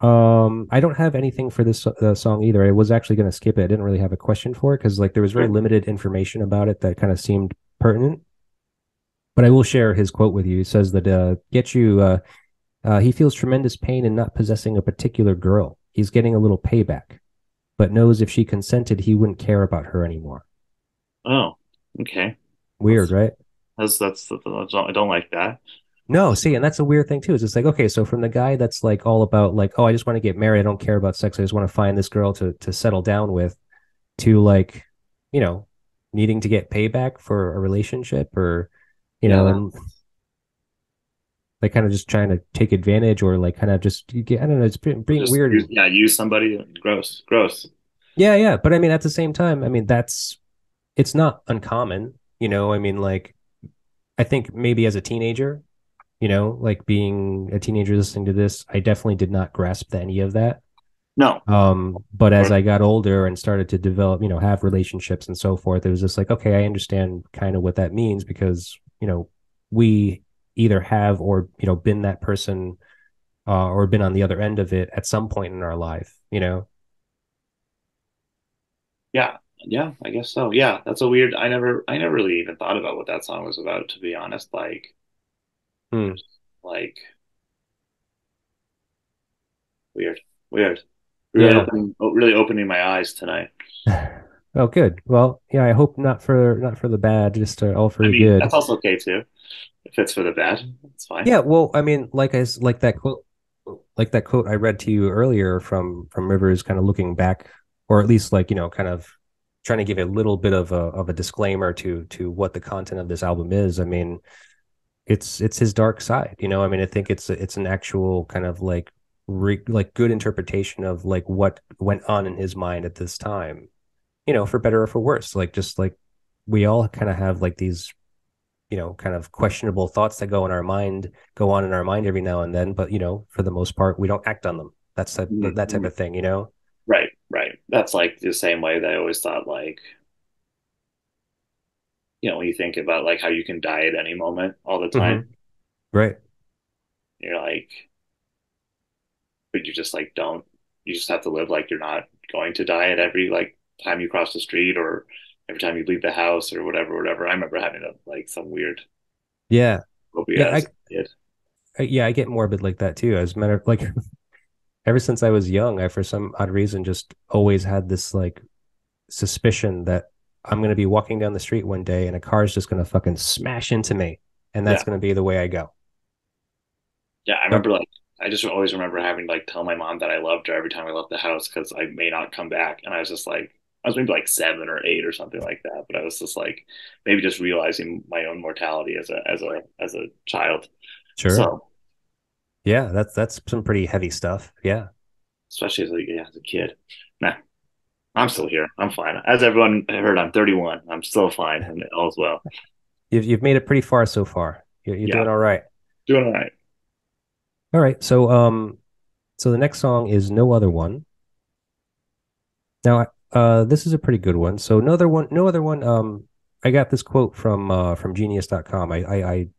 I don't have anything for this song either. I was actually going to skip it. I didn't really have a question for it because like there was very Sure. limited information about it that kind of seemed pertinent. But I will share his quote with you. He says that Get You, he feels tremendous pain in not possessing a particular girl. He's getting a little payback, but knows if she consented, he wouldn't care about her anymore. Oh, okay. Weird, That's right? I don't like that. No, see, and that's a weird thing too. Is it's like, okay, so from the guy that's like all about like, oh, I just want to get married, I don't care about sex, I just want to find this girl to settle down with, to like, you know, needing to get payback for a relationship or, Yeah, and like kind of just trying to take advantage or like kind of just you get, I don't know, it's being just weird. use somebody. Gross, gross. Yeah, yeah, but I mean, at the same time, I mean, it's not uncommon, I mean, like I think maybe as a teenager, like being a teenager listening to this, I definitely did not grasp any of that. No, But as or I got older and started to develop, have relationships and so forth, it was just like, okay, I understand kind of what that means because, we either have or, been that person or been on the other end of it at some point in our life. yeah, yeah. I guess so. Yeah, that's a weird. I never really even thought about what that song was about. To be honest, Hmm. like weird, weird. Yeah. Really opening my eyes tonight. Oh, good. Well, yeah, I hope not for the bad, just all for I the mean, good. that's also okay too. If it's for the bad, it's fine. Yeah, well, I mean, like that quote I read to you earlier from Rivers, kind of looking back, or at least like kind of trying to give a little bit of a disclaimer to what the content of this album is. I mean, it's his dark side. I mean, I think it's an actual kind of like good interpretation of like what went on in his mind at this time. For better or for worse. Like just like we all kind of have like these kind of questionable thoughts that go on in our mind every now and then. But for the most part, we don't act on them. That's that type Mhm. of thing. Right, right. That's like the same way that I always thought, when you think about like how you can die at any moment all the time, Mm-hmm. Right. you're like, but you just like don't, you just have to live like you're not going to die at every like time you cross the street or every time you leave the house or whatever, whatever. I remember having some weird Yeah. phobia Yeah. as a kid. Yeah. I get morbid like that too. As a matter of like, ever since I was young, I for some odd reason just always had this like suspicion that I'm gonna be walking down the street one day and a car is just gonna fucking smash into me, and that's Yeah. gonna be the way I go. Yeah. I But remember I just always remember having to like tell my mom that I loved her every time I left the house because I may not come back. And I was just like, I was maybe like 7 or 8 or something like that. But I was just like maybe just realizing my own mortality as a child. sure. So Yeah, that's some pretty heavy stuff. Yeah. especially as a kid. Nah, I'm still here. I'm fine. As everyone heard, I'm 31. I'm still fine and all's well. You've made it pretty far so far. You're Yeah, doing all right. doing all right. All right. So the next song is No Other One. Now, this is a pretty good one. So no other one. I got this quote from genius.com. I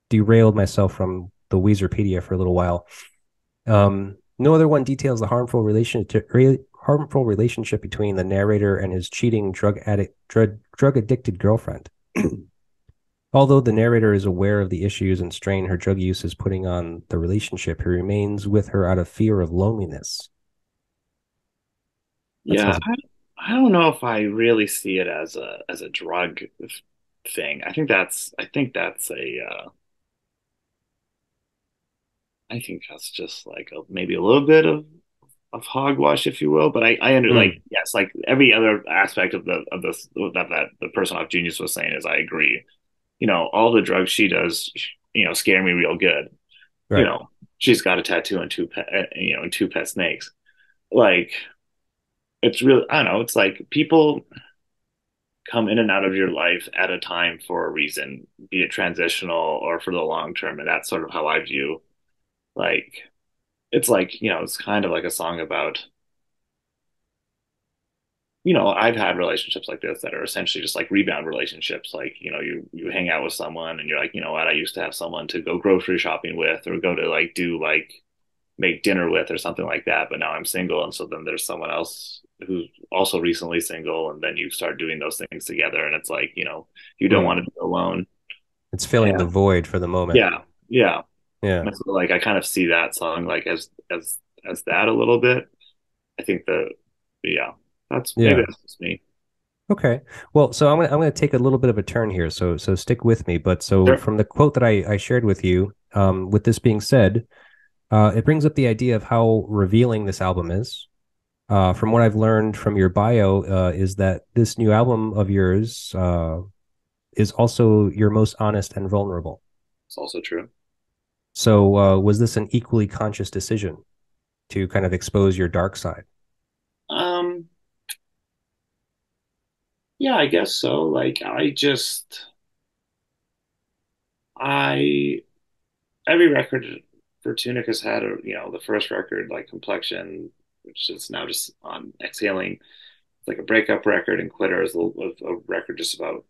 derailed myself from the Weezerpedia for a little while. No other one details the harmful relationship between the narrator and his cheating drug addicted girlfriend. Although the narrator is aware of the issues and strain her drug use is putting on the relationship, he remains with her out of fear of loneliness. That Yeah, sounds I don't know if I really see it as a drug thing. I think that's I think that's just like maybe a little bit of hogwash, if you will. But I under like mm, yes, like every other aspect of this that the person off Genius was saying is I agree. All the drugs she does, scare me real good. You right. know, she's got a tattoo and and two pet snakes. Like it's really I don't know. It's like people. come in and out of your life at a time for a reason, be it transitional or for the long term. And that's sort of how I view, like, it's like, it's kind of like a song about, I've had relationships like this that are essentially just like rebound relationships. Like, you hang out with someone and you're like, you know what, I used to have someone to go grocery shopping with or go to like do like make dinner with or something like that. But now I'm single. And so then there's someone else who's also recently single. And then you start doing those things together. And it's like, you don't want Mm. to be alone. It's filling the And void for the moment. yeah, yeah. Yeah. And so like I kind of see that song like as that a little bit. I think that yeah, maybe Yeah. that's just me. Okay. Well, so I'm gonna take a little bit of a turn here. So stick with me. But so Sure. from the quote that I shared with you, with this being said, it brings up the idea of how revealing this album is. From what I've learned from your bio, is that this new album of yours is also your most honest and vulnerable. It's also true. So, was this an equally conscious decision to kind of expose your dark side? Um, yeah, I guess so. Like I every record for Tunic has had the first record like Complexion, which is now just on Exhaling, like a breakup record, and Quitter is a record just about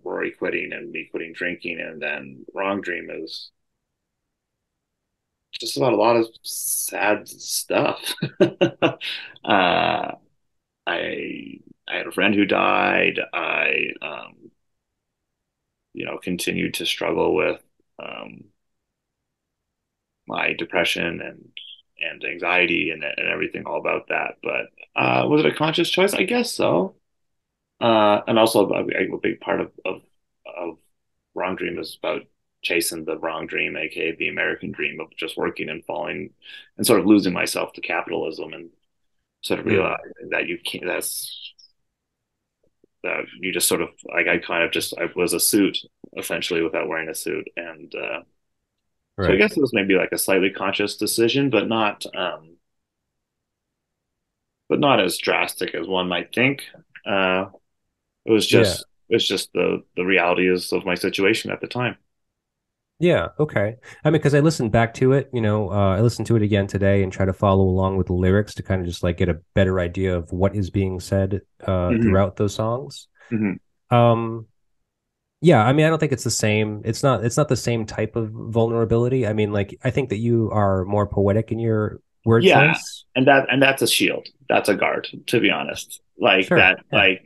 Rory quitting and me quitting drinking, and then Wrong Dream is just about a lot of sad stuff. uh, I I had a friend who died. I continued to struggle with um, my depression and anxiety and everything all about that. But was it a conscious choice? I guess so. And also a big part of Wrong Dream is about chasing the wrong dream, aka the American dream of just working and falling and sort of losing myself to capitalism and sort of Mm, realizing that you can't that you just sort of like I kind of just I was a suit essentially without wearing a suit. And so I right. guess it was maybe like a slightly conscious decision, but not as drastic as one might think. Uh, Yeah. it's just the reality is of my situation at the time. Yeah. Okay. I mean, because I listened back to it, I listened to it again today and try to follow along with the lyrics to kind of just like get a better idea of what is being said Hmm. throughout those songs. Hmm. Um, yeah. I mean, I don't think it's the same. It's not the same type of vulnerability. I mean, like, I think that you are more poetic in your word Yeah, choice. and that's a shield. That's a guard, to be honest. Like Sure. that, Yeah.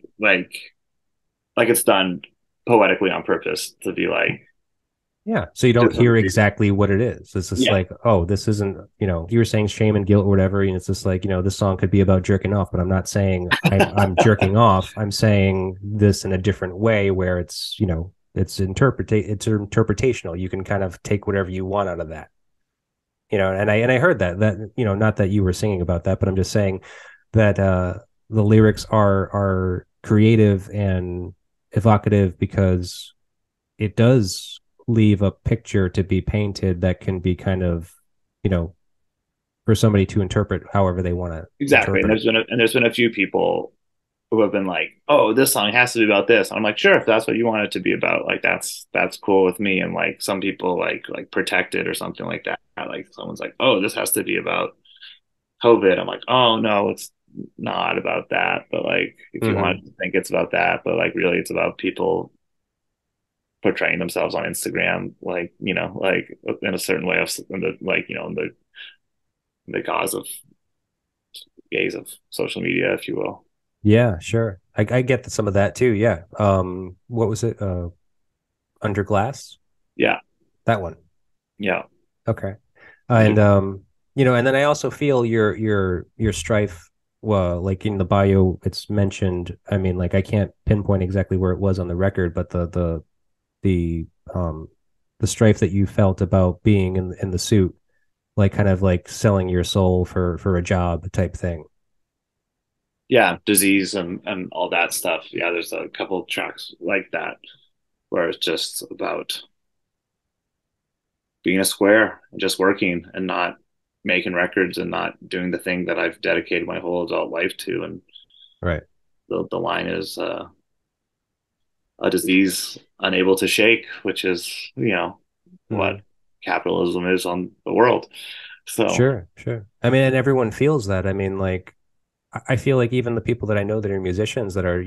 like it's done poetically on purpose to be like Yeah. So you don't just for the hear reason. exactly what it is. It's just Yeah. like, oh, this isn't, you were saying shame and guilt or whatever. And it's just like, this song could be about jerking off, but I'm not saying I'm jerking off. I'm saying this in a different way where it's interpretational. You can kind of take whatever you want out of that. And I heard that, not that you were singing about that, but I'm just saying that the lyrics are creative and evocative because it does leave a picture to be painted that can be kind of, you know, for somebody to interpret however they want to Exactly. And interpret it. there's been a few people who have been like, "Oh, this song has to be about this." And I'm like, "Sure, if that's what you want it to be about, like that's cool with me." And like some people like protect it or something like that. Like someone's like, "Oh, this has to be about COVID." I'm like, "Oh no, it's not about that." But like if you Mm-hmm. want to think it's about that, but like really it's about people portraying themselves on Instagram, like, like in a certain way of in the like, in the cause of gaze of social media, if you will. Yeah, sure. I get some of that too. Yeah. What was it? Under Glass? Yeah. That one. Yeah. Okay. Under, And and then I also feel your strife. Well, like in the bio, it's mentioned. I mean, like I can't pinpoint exactly where it was on the record, but the um the strife that you felt about being in the suit, like kind of like selling your soul for a job type thing. yeah, disease and all that stuff. Yeah, there's a couple of tracks like that where it's just about being a square and just working and not making records and not doing the thing that I've dedicated my whole adult life to. And Right. the line is a disease unable to shake, which is, what Mhm. capitalism is on the world. So, Sure, sure. I mean, and everyone feels that. I mean, like, I feel like even the people that I know that are musicians that are,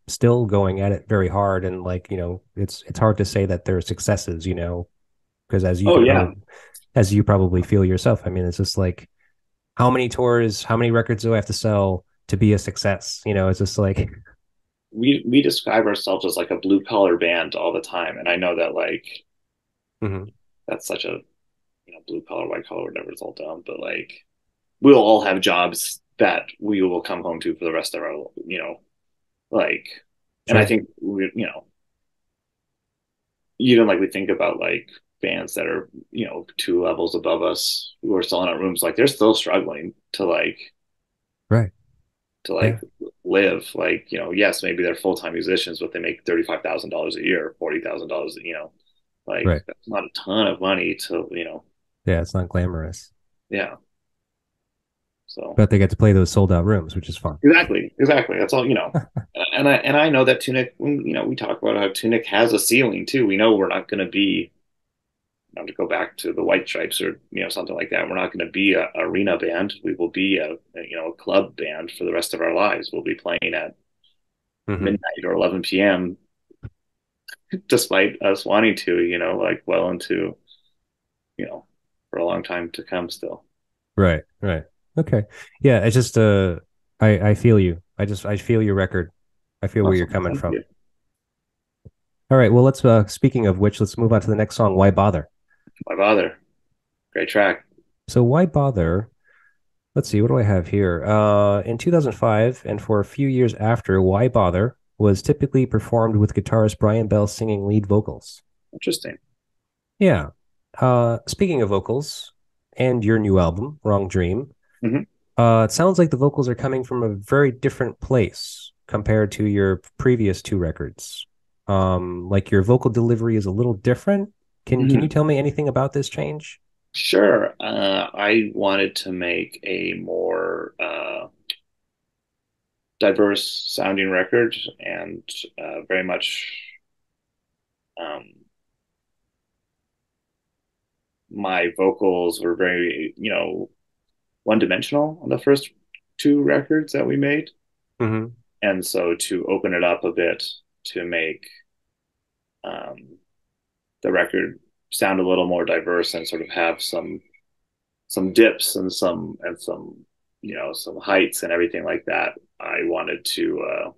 still going at it very hard, and like, it's hard to say that they're successes, because as you oh can yeah, probably, as you probably feel yourself, I mean, it's just like, how many tours, how many records do I have to sell to be a success? It's just like, we describe ourselves as like a blue collar band all the time, and I know that like Mhm. that's such a blue collar, white collar, whatever. It's all dumb, but like we'll all have jobs that we will come home to for the rest of our, like, and I Sure. think we, even like we think about like bands that are, two levels above us who are selling out rooms, like they're still struggling Right. to like Yeah. live. Like, yes, maybe they're full time musicians, but they make $35,000 a year, $40,000, like Right. that's not a ton of money to, Yeah. It's not glamorous, yeah. So but they get to play those sold out rooms, which is fun. exactly. That's all, and I know that Tunic, we talk about how Tunic has a ceiling too. We know we're not going to be, to go back to the White Stripes or something like that. We're not going to be a arena band. We will be a club band for the rest of our lives. We'll be playing at Hmm. midnight or 11 p.m. despite us wanting to. Like well into for a long time to come still. Right. Right. Okay. Yeah. It's just, I feel you. I feel your record. I feel where you're Awesome. coming Thank from. you. All right. Well, speaking of which, let's move on to the next song. Why bother? My bother. Great track. So why bother? Let's see, what do I have here? In 2005, and for a few years after, Why Bother was typically performed with guitarist Brian Bell singing lead vocals. Interesting. Yeah. Speaking of vocals and your new album, Wrong Dream, Hmm. it sounds like the vocals are coming from a very different place compared to your previous two records. Like your vocal delivery is a little different. Can you Hmm. tell me anything about this change? Sure. I wanted to make a more diverse sounding record and very much um, my vocals were very, one dimensional on the first two records that we made. Hmm. And so to open it up a bit to make um, the record sound a little more diverse and sort of have some dips and some some heights and everything like that. I wanted to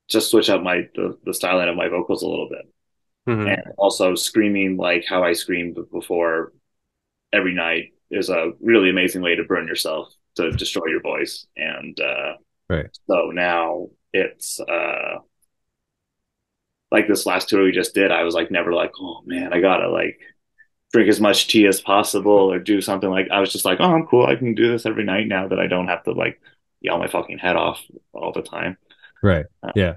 just switch up the styling of my vocals a little bit, and Hmm. also screaming like how I screamed before every night is a really amazing way to burn yourself to destroy your voice. And Right. so now it's like this last tour we just did. I was like never like, oh man, I gotta like drink as much tea as possible or do something. Like I was just like, oh, I'm cool. I can do this every night now that I don't have to like yell my fucking head off all the time. Right. Uh, Yeah.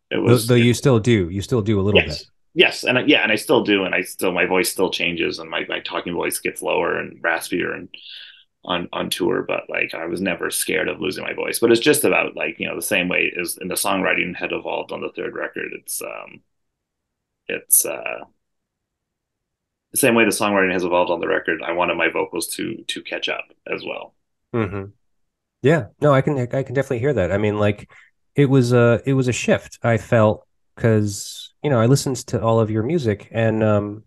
it Though, was though you still do a little bit. yes, yes, and yeah, and I still do, and I still my voice still changes, and my talking voice gets lower and raspier and on tour. But like I was never scared of losing my voice. But it's just about like the same way as in the songwriting had evolved on the third record. It's the same way the songwriting has evolved on the record. I wanted my vocals to catch up as well. Hmm. Yeah, no, I can definitely hear that. I mean, like it was a shift I felt because I listened to all of your music and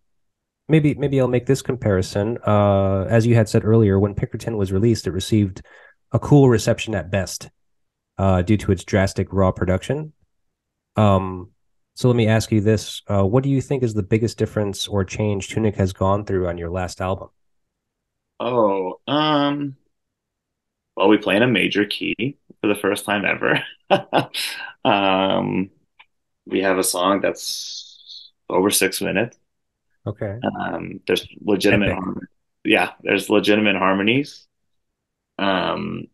maybe I'll make this comparison. As you had said earlier, when Pinkerton was released, it received a cool reception at best, due to its drastic raw production. Um, so let me ask you this: what do you think is the biggest difference or change Tunic has gone through on your last album? Oh, well, we play in a major key for the first time ever. um, we have a song that's over 6 minutes. Okay, There's legitimate, epic. yeah, there's legitimate harmonies. Um,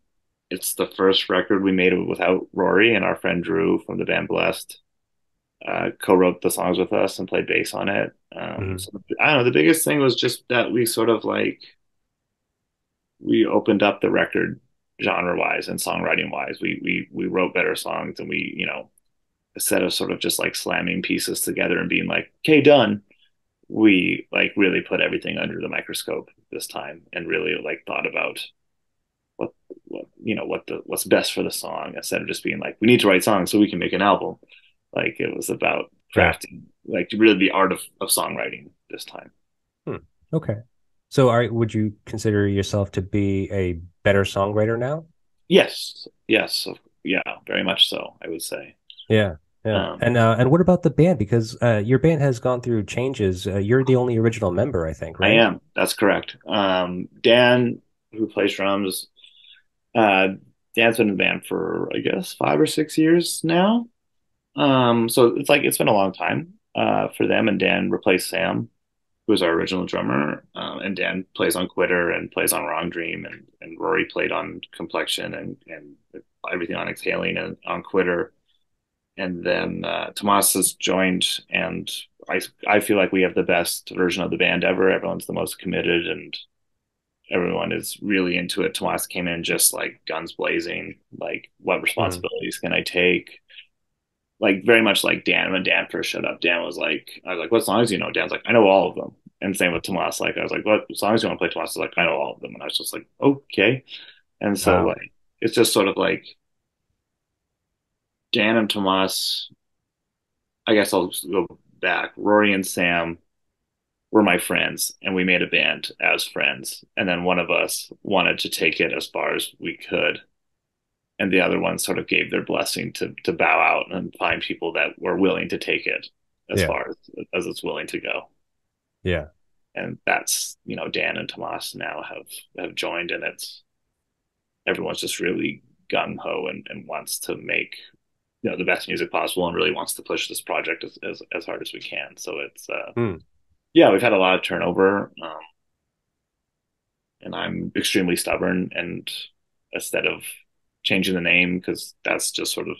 it's the first record we made without Rory, and our friend Drew from the band Blessed co-wrote the songs with us and played bass on it. Hmm. So I don't know. The biggest thing was just that we sort of like we opened up the record genre wise and songwriting wise. We wrote better songs, and we instead of sort of just like slamming pieces together and being like, okay, done, we like really put everything under the microscope this time and really like thought about what what's best for the song instead of just being like, we need to write songs so we can make an album. Like it was about Sure. crafting, like really the art of songwriting this time. Hmm. Okay. So would you consider yourself to be a better songwriter now? Yes, yes, yeah, very much so, I would say. Yeah. Yeah. Um, And what about the band? Because your band has gone through changes. You're the only original member, I think, I right? am. That's correct. Dan, who plays drums, uh, Dan's been in the band for I guess 5 or 6 years now. So it's like it's been a long time for them. And Dan replaced Sam, who was our original drummer. And Dan plays on Quitter and plays on Wrong Dream, and Rory played on Complexion and everything on Exhaling and on Quitter. And then Tomas has joined, and I feel like we have the best version of the band ever. Everyone's the most committed, and everyone is really into it. Tomas came in just like guns blazing, like what Hmm. responsibilities can I take? Like very much like Dan. When Dan first showed up, Dan was like, I was like, what songs do you know? Dan's like, I know all of them. And same with Tomas. Like I was like, what songs do you want to play? Tomas was like, I know all of them. And I was just like, okay. And so Wow. like it's just sort of like Dan and Tomas. I guess I'll go back. Rory and Sam were my friends, and we made a band as friends. And then one of us wanted to take it as far as we could, and the other one sort of gave their blessing to bow out and find people that were willing to take it as Yeah. far as it's willing to go. Yeah. And that's Dan and Tomas now have joined, and it's everyone's just really gung ho and wants to make the best music possible and really wants to push this project as hard as we can. So it's Hmm. yeah, we've had a lot of turnover, and I'm extremely stubborn. And instead of changing the name, because that's just sort of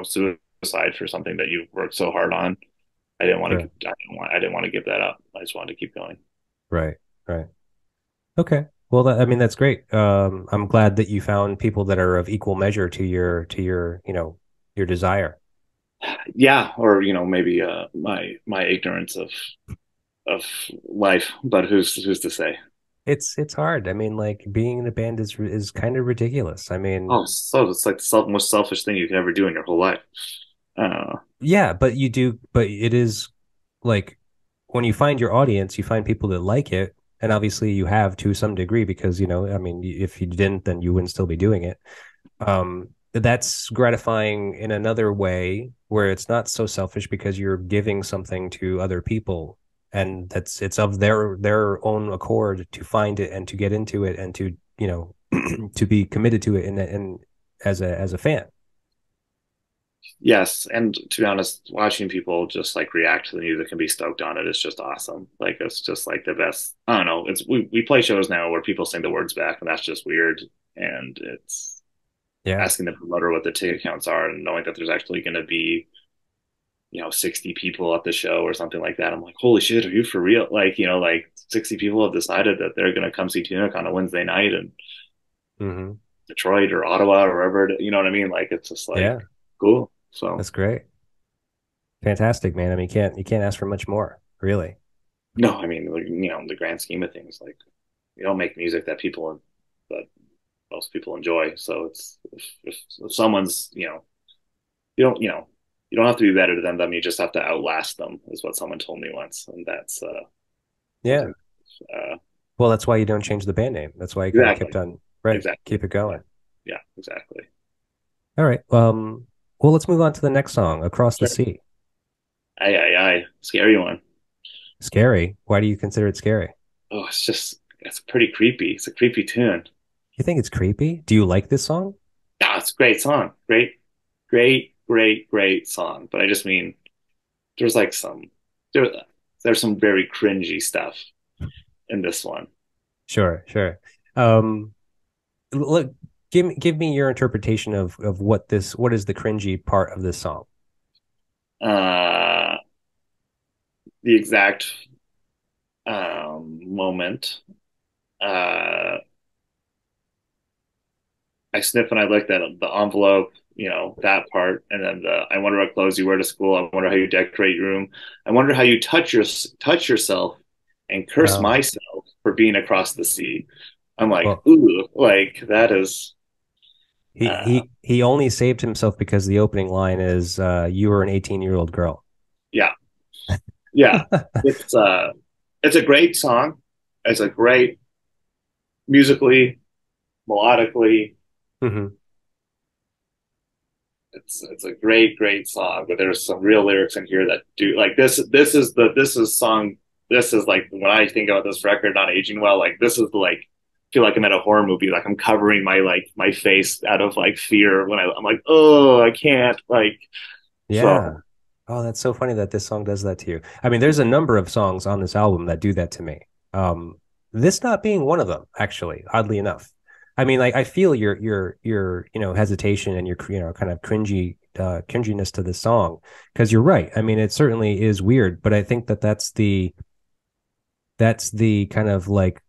suicide for something that you've worked so hard on, Sure. I didn't want to give that up. I just wanted to keep going. Right. Right. Okay. Well, I mean, that's great. I'm glad that you found people that are of equal measure to your, your desire. Yeah, or maybe my ignorance of life, but who's to say? It's hard. I mean, like being in a band is kind of ridiculous. I mean, Oh, so it's like the most selfish thing you could ever do in your whole life. Uh, yeah, but it is like when you find your audience, you find people that like it, and obviously you have to some degree because, I mean, if you didn't, then you wouldn't still be doing it. That's gratifying in another way where it's not so selfish because you're giving something to other people, and it's of their own accord to find it and to get into it and to to be committed to it and as a fan. yes, and to be honest, watching people just like react to the music and be stoked on it is just awesome. Like it's just like the best. I don't know. It's we play shows now where people sing the words back, and that's just weird. And it's Yeah. asking the promoter what the ticket counts are and knowing that there's actually going to be 60 people at the show or something like that. I'm like, holy shit, are you for real? Like, like 60 people have decided that they're going to come see Tunic on a Wednesday night in Hmm. Detroit or Ottawa or wherever, you know what I mean? Like, it's just like, Yeah. cool. So, That's great. Fantastic, man. I mean, you can't ask for much more, really. no, I mean, like, in the grand scheme of things, like, we don't make music that most people enjoy. So it's, if someone's, you don't, you don't have to be better than them. You just have to outlast them, is what someone told me once. And that's Yeah. something, uh, Well, that's why you don't change the band name. That's why you kind of kept exactly. on, right, Exactly. keep it Yeah. going. Yeah, exactly. All right. Well, let's move on to the next song, Across the Sure. Sea. Aye, aye, aye. Scary one. Scary. Why do you consider it scary? Oh, it's pretty creepy. It's a creepy tune. You think it's creepy? Do you like this song? Ah, it's a great song. Great, great, great, great song. But I just mean, there's like there, there's some very cringy stuff in this one. Sure, sure. Um, Look, give me your interpretation of what is the cringy part of this song. Uh, the exact moment. Uh, I sniff and I lick that the envelope, that part, and then the I wonder what clothes you wear to school. I wonder how you decorate your room. I wonder how you touch yourself and curse Oh, myself for being across the sea. I'm like, well, ooh, like that is, uh, he only saved himself because the opening line is you were an 18-year-old girl. yeah, yeah. It's uh, it's a great song. It's a great musically, melodically. Hmm. It's a great song, but there's some real lyrics in here that do like this. This is like when I think about this record not aging well. Like this is like feel like I'm in a horror movie. Like I'm covering my face out of like fear when I'm like, oh, I can't like. Yeah. So Oh, that's so funny that this song does that to you. I mean, there's a number of songs on this album that do that to me. Um, this not being one of them, actually, oddly enough. I mean, like I feel your hesitation and your kind of cringiness to this song because you're right. I mean, it certainly is weird, but I think that that's the kind of like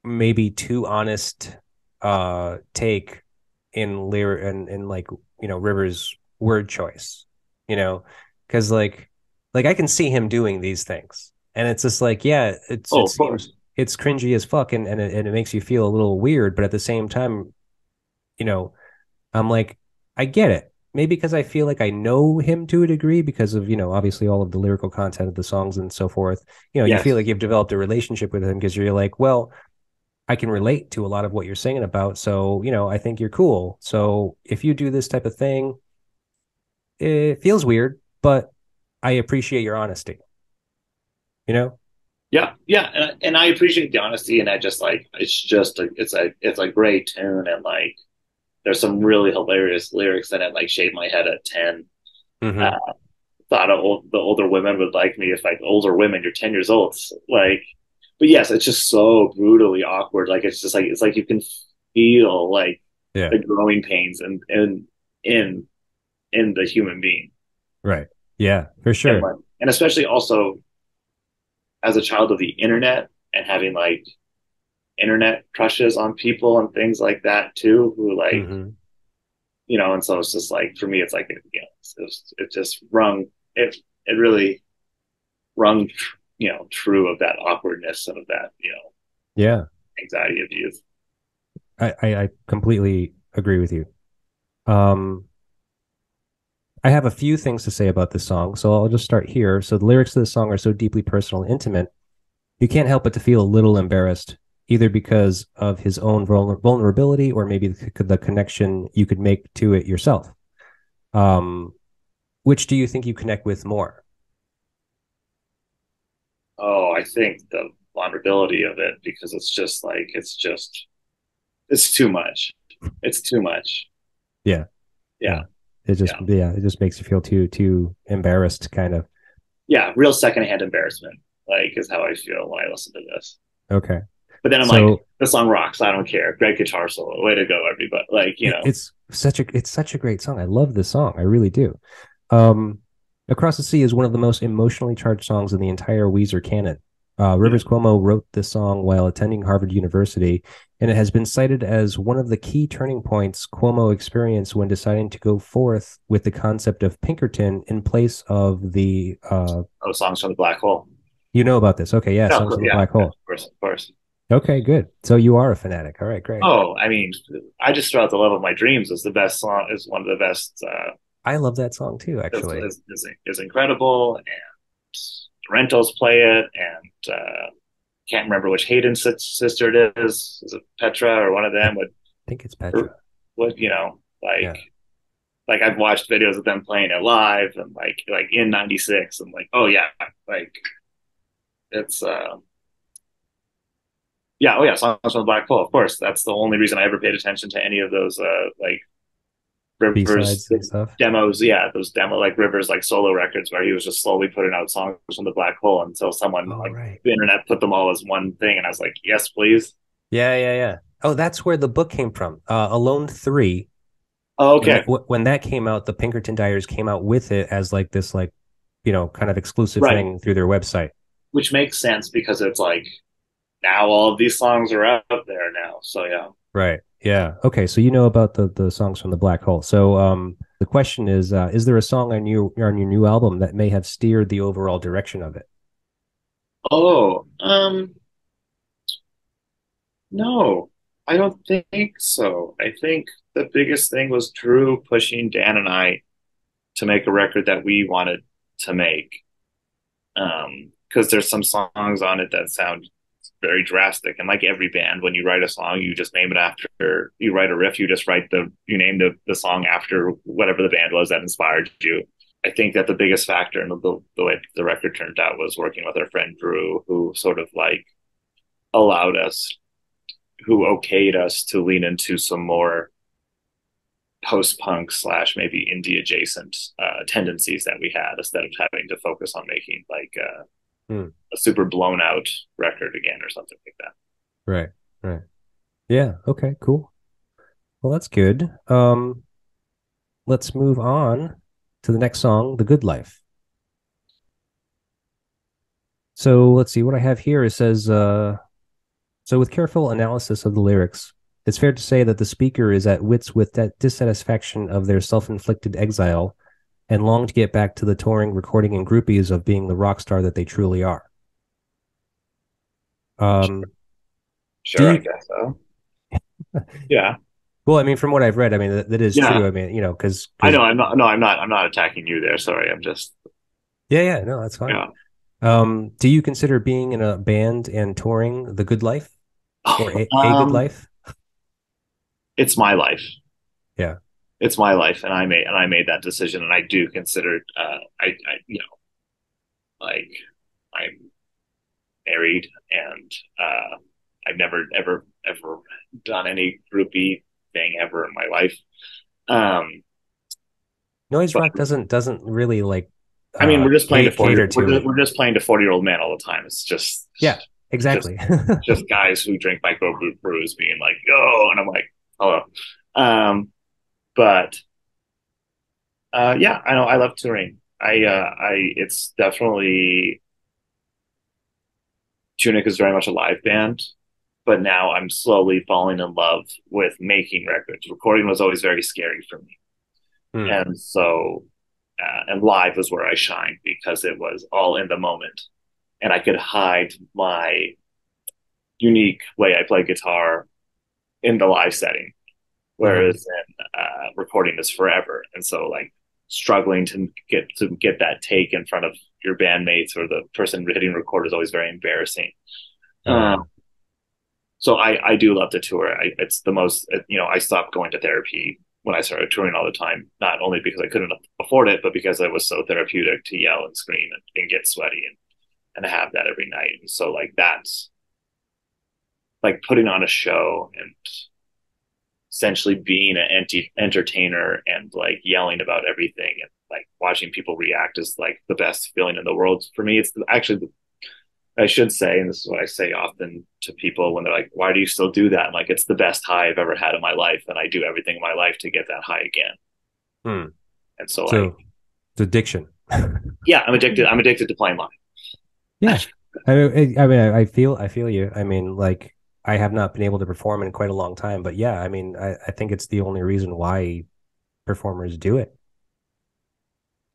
maybe too honest take in lyric and like Rivers' word choice, you know, because like I can see him doing these things, and it's just like yeah, it of seems course, it's cringy as fuck, and it makes you feel a little weird, but at the same time, you know, I'm like I get it. Maybe because I feel like I know him to a degree because of, obviously all of the lyrical content of the songs and so forth. You feel yes, like you've developed a relationship with him because you're like, well, I can relate to a lot of what you're singing about. So, I think you're cool. So if you do this type of thing, it feels weird, but I appreciate your honesty, you know? yeah, yeah, and I appreciate the honesty, and I just like it's a great tune, and like there's some really hilarious lyrics in it, like "Shave my head at 10." Mm-hmm. Thought the older women would like me if like older women, you're 10 years old. Like, but yes, it's just so brutally awkward. Like, it's like you can feel like Yeah. the growing pains in, in the human being. Right. Yeah, for And sure. like, and especially also as a child of the internet and having like internet crushes on people and things like that too, who like, Mm-hmm. and so it's just like, for me, it's like, it just rung, it really rung, true of that awkwardness and of that, Yeah. anxiety of youth. I completely agree with you. Um, I have a few things to say about this song, so I'll just start here. So the lyrics of the song are so deeply personal and intimate, you can't help but to feel a little embarrassed, either because of his own vulnerability or maybe the connection you could make to it yourself. Um, which do you think you connect with more? Oh, I think the vulnerability of it, because it's too much. It's too much. Yeah, Yeah. yeah. Yeah. It just makes you feel too embarrassed, kind of. Yeah. Real secondhand embarrassment, like, is how I feel when I listen to this. Okay, But then I'm like, so the song rocks. I don't care. Great guitar solo. Way to go, everybody. Like, it's such a great song. I love this song. I really do. Um, Across the Sea is one of the most emotionally charged songs in the entire Weezer canon. yeah. Rivers Cuomo wrote this song while attending Harvard University, and it has been cited as one of the key turning points Cuomo experienced when deciding to go forth with the concept of Pinkerton in place of the. Oh, songs from the black hole. You know about this? Okay, yeah, No, Songs from the yeah, Black Hole. of course, of course. Okay, good. So you are a fanatic. All right, great. Oh, I mean, I just throw out the love of my dreams is the best song. Is one of the best. I love that song too, actually. Is incredible, and rentals play it, and can't remember which Hayden's sister it is. Is it Petra or one of I them? think it's Petra. What Yeah. like I've watched videos of them playing it live and like in '96. I'm like, oh yeah, like it's yeah, oh yeah, songs from the Black Hole. Of course, that's the only reason I ever paid attention to any of those like Rivers B-sides and stuff. demos. Yeah, those demo like Rivers like solo records where he was just slowly putting out songs from the Black Hole until someone Oh, like right. the internet put them all as one thing, and I was like, yes, please. Yeah, yeah, yeah. Oh, that's where the book came from. Alone 3. Oh, When okay, that came out, the Pinkerton Diaries came out with it as like this like, kind of exclusive right, thing through their website. which makes sense because it's like now all of these songs are out there now. So yeah, Right. Yeah. Okay. So you know about the songs from the Black Hole. So the question is there a song on your new album that may have steered the overall direction of it? Oh, no, I don't think so. I think the biggest thing was Drew pushing Dan and I to make a record that we wanted to make. Because there's some songs on it that sound very drastic, and like every band, when you write a song, you just name it after you write a riff. You just you name the song after whatever the band was that inspired you. I think that the biggest factor in the way the record turned out was working with our friend Drew, who sort of like allowed us, who okayed us to lean into some more post punk slash maybe indie adjacent tendencies that we had, instead of having to focus on making like Hmm. a super blown out record again or something like that. Right. Right. Yeah. Okay. Cool. Well, that's good. Let's move on to the next song, "The Good Life." So let's see what I have here. It says, so with careful analysis of the lyrics, it's fair to say that the speaker is at wits with that dissatisfaction of their self-inflicted exile and long to get back to the touring, recording, and groupies of being the rock star that they truly are. Do Sure, I you? guess so. Yeah, Well, I mean, from what I've read, I mean that is yeah. true. I mean, I because know. I'm not. No, I'm not. I'm not attacking you there. Sorry. I'm just. yeah, yeah, no, that's fine. Yeah. Do you consider being in a band and touring the good life or a good um, life? it's my life. Yeah. It's my life, and I made that decision, and I do consider. You know, like I'm married, and I've never ever done any groupie thing ever in my life. Um, Noise but rock doesn't really like I mean, we're just playing to 40. cater to it. We're just playing to 40-year-old men all the time. It's Yeah, just exactly. just guys who drink micro brews being like, "Yo," and I'm like, "Hello." But yeah, I know I love touring. It's definitely Tunic is very much a live band, but now I'm slowly falling in love with making records. Recording was always very scary for me, Hmm. and so and live was where I shined because it was all in the moment, and I could hide my unique way I play guitar in the live setting, Hmm. whereas in recording is forever. And so like struggling to get that take in front of your bandmates or the person hitting record is always very embarrassing. Oh Um, yeah. so I do love to tour. It's the most, you know, I stopped going to therapy when I started touring all the time, not only because I couldn't afford it, but because it was so therapeutic to yell and scream and get sweaty and have that every night. And so like that's like putting on a show and essentially being an entertainer and like yelling about everything and like watching people react is like the best feeling in the world for me. Actually, I should say, and this is what I say often to people when they're like, "Why do you still do that?" I'm like, it's the best high I've ever had in my life, and I do everything in my life to get that high again. Hmm. And so, like, So it's addiction. yeah, I'm addicted. I'm addicted to playing Yeah. live. I feel you. I mean, like I have not been able to perform in quite a long time, but yeah, I mean, I think it's the only reason why performers do it.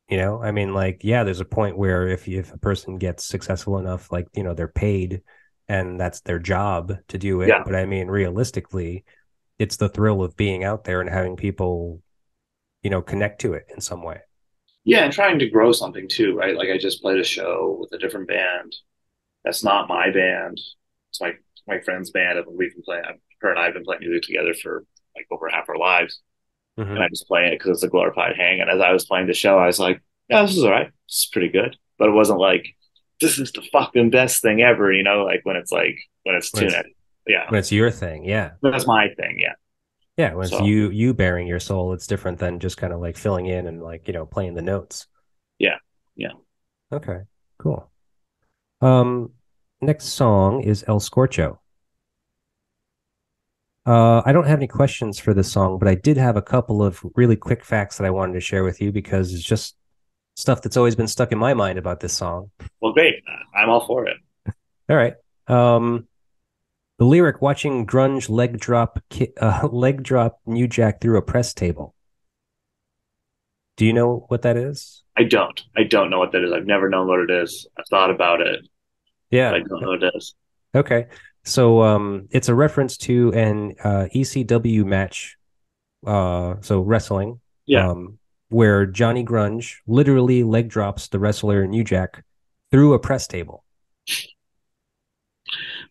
I mean, like, yeah, there's a point where if a person gets successful enough, like, they're paid and that's their job to do it. Yeah, But I mean, realistically, it's the thrill of being out there and having people, connect to it in some way. yeah, and trying to grow something too, right? Like I just played a show with a different band. That's not my band. It's my friend's band, and we've been playing. Her and I have been playing music together for like over half our lives, and Hmm. I just play it because it's a glorified hang. And as I was playing the show, I was like, "Yeah, this is all right. This is pretty good." But it wasn't like this is the fucking best thing ever, you know? Like when it's When it's tuna, yeah, when it's your thing, yeah. that's my thing, yeah. Yeah, when it's So you bearing your soul, it's different than just kind of like filling in and like, playing the notes. yeah, yeah. Okay, cool. Um, Next song is El Scorcho. I don't have any questions for this song, but I did have a couple of really quick facts that I wanted to share with you because it's just stuff that's always been stuck in my mind about this song. Well, great. I'm all for it. All right. Um, The lyric watching grunge leg drop New Jack through a press table. Do you know what that is? I don't. I don't know what that is. I've never known what it is. I've thought about it, but Yeah. I don't know what it is. Okay. So it's a reference to an ECW match, so wrestling, Yeah. um, where Johnny Grunge literally leg drops the wrestler New Jack through a press table.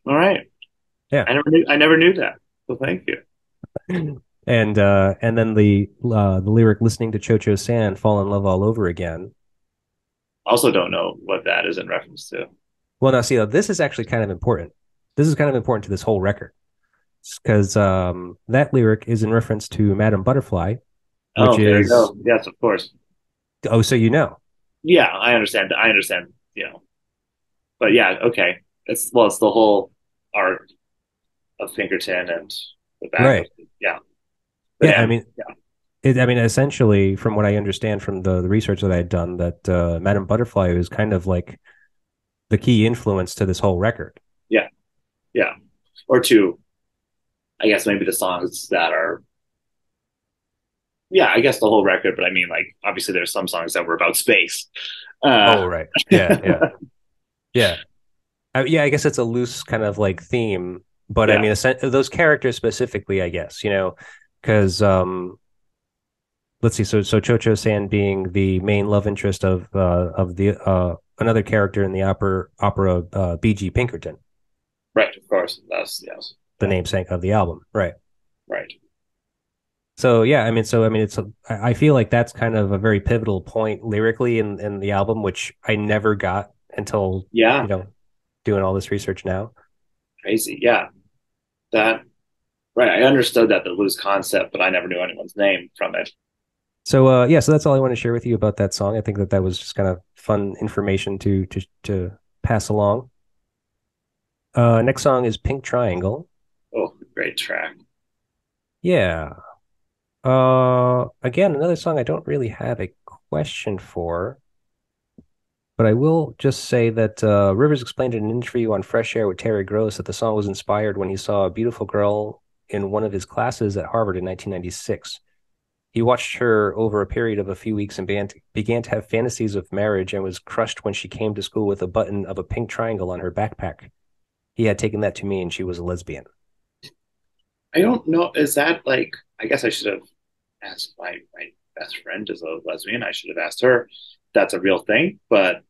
All right. Yeah. I never knew that. So thank you. And then the lyric listening to Chocho San fall in love all over again. Also don't know what that is in reference to. Well, now see, this is actually kind of important. This is kind of important to this whole record because that lyric is in reference to Madame Butterfly, which Oh, there you is go. Yes, of course. oh, so you know. Yeah, I understand. I understand. But yeah, okay. It's the whole art of Pinkerton and the back of Right. yeah, the Yeah, I dam. mean, Yeah, essentially, from what I understand from the research that I had done, that Madame Butterfly was kind of like the key influence to this whole record. yeah, yeah. Or two, I guess maybe the songs that are yeah, I guess the whole record, but I mean like obviously there's some songs that were about space. Uh Oh, right. Yeah, yeah, yeah. Yeah, I guess it's a loose kind of like theme, but I yeah, mean, those characters specifically, I guess, because let's see, so Chocho San being the main love interest of the another character in the opera BG Pinkerton, right, of course. That's yes. the Yeah, namesake of the album, right? right. So yeah, I mean, I feel like that's kind of a very pivotal point lyrically in the album, which I never got until Yeah, you know doing all this research now. crazy. Yeah. That right. I understood that the loose concept, but I never knew anyone's name from it. So yeah, so that's all I want to share with you about that song. I think that was just kind of fun information to pass along. Next song is Pink Triangle. Oh, great track. Yeah. Again, another song I don't really have a question for, but I will just say that Rivers explained in an interview on Fresh Air with Terry Gross that the song was inspired when he saw a beautiful girl in one of his classes at Harvard in 1996. He watched her over a period of a few weeks and began to have fantasies of marriage and was crushed when she came to school with a button of a pink triangle on her backpack. He had taken that to mean she was a lesbian. I don't know. Is that like? I guess I should have asked my best friend is a lesbian. I should have asked her. If that's a real thing, but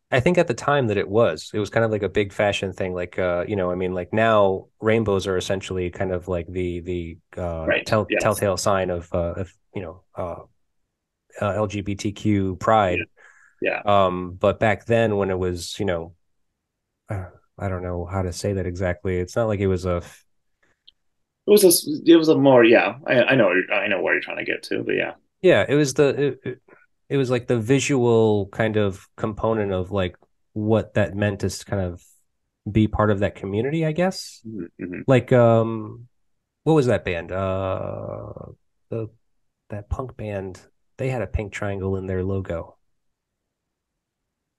I think at the time that it was kind of like a big fashion thing. Like, I mean, like now rainbows are essentially kind of like the right. Yes. telltale sign of LGBTQ pride. Yeah. Yeah. But back then when it was, uh, I don't know how to say that exactly. It's not like it was a It was a more yeah. I know where you're trying to get to, but yeah. yeah, it was like the visual kind of component of like what that meant to kind of be part of that community, I guess. Mm-hmm. Like what was that band? The that punk band, they had a pink triangle in their logo.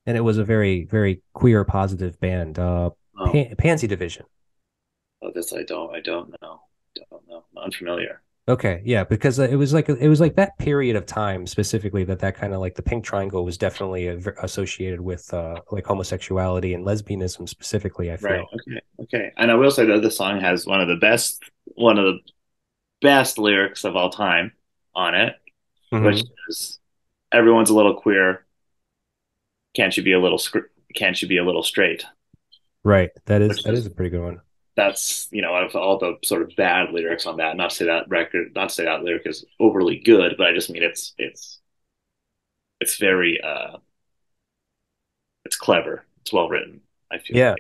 And it was a very, very queer positive band. Oh, Pansy Division. oh, this I don't know. Don't know. I'm unfamiliar. Okay, yeah, because it was like that period of time specifically that kind of like the pink triangle was definitely associated with like homosexuality and lesbianism specifically. I Right. feel. Okay. Okay. And I will say that the song has one of the best lyrics of all time on it, which Hmm. is everyone's a little queer. Can't you be a little can't you be a little straight? Right. Which That is is a pretty good one. that's out of all the sort of bad lyrics on that. Not to say that lyric is overly good, but I just mean it's very it's clever. It's well written. I feel Yeah,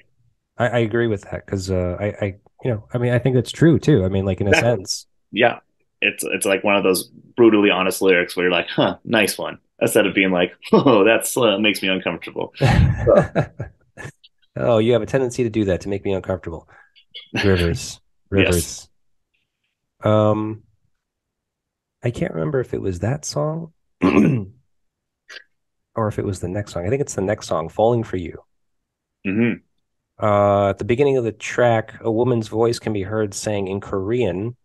like I agree with that because I mean, I think that's true too. I mean, like in a exactly. sense. Yeah, it's like one of those brutally honest lyrics where you're like, huh, nice one, instead of being like, oh, that's makes me uncomfortable. So, Oh, you have a tendency to do that to make me uncomfortable. Rivers, yes. Rivers. Um, I can't remember if it was that song or if it was the next song. I think it's the next song, "Falling for You." Hmm. At the beginning of the track, a woman's voice can be heard saying in Korean,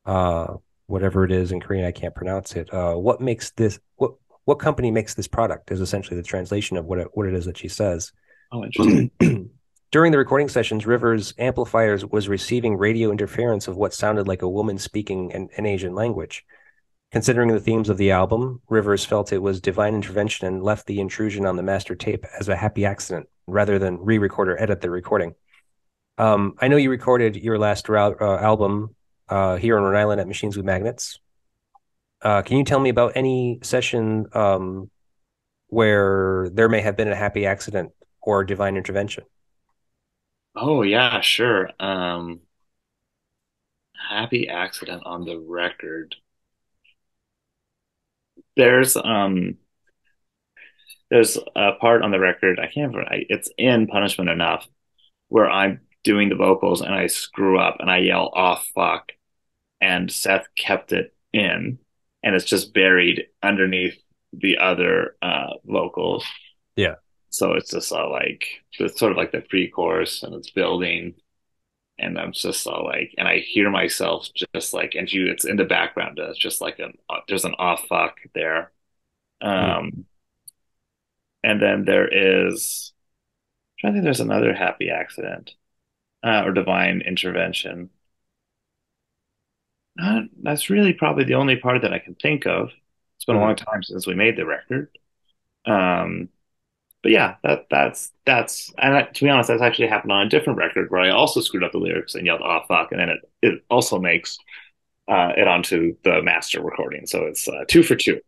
uh, whatever it is in Korean, I can't pronounce it. What makes this? What company makes this product? Is essentially the translation of what it is that she says. Oh, interesting. During the recording sessions, Rivers' amplifiers was receiving radio interference of what sounded like a woman speaking an Asian language. Considering the themes of the album, Rivers felt it was divine intervention and left the intrusion on the master tape as a happy accident rather than re-record or edit the recording. I know you recorded your last album here on Rhode Island at Machines with Magnets. Can you tell me about any session where there may have been a happy accident or divine intervention? Oh yeah, sure. Happy accident on the record. There's um there's a part on the record, I can't remember, it's in Punishment Enough, where I'm doing the vocals and I screw up and I yell, "Oh fuck," and Seth kept it in, and it's just buried underneath the other vocals. Yeah. So it's just like it's sort of like the pre-chorus, and it's building, and I'm just all like, and I hear myself just like, and it's in the background. It's just like there's an off fuck there. Mm. Um, and then there is, I think there's another happy accident or divine intervention. That's really probably the only part that I can think of. It's been a long Mm. time since we made the record. Um, but yeah, and to be honest, that's actually happened on a different record where I also screwed up the lyrics and yelled "oh fuck," and then it also makes it onto the master recording. So it's two for two,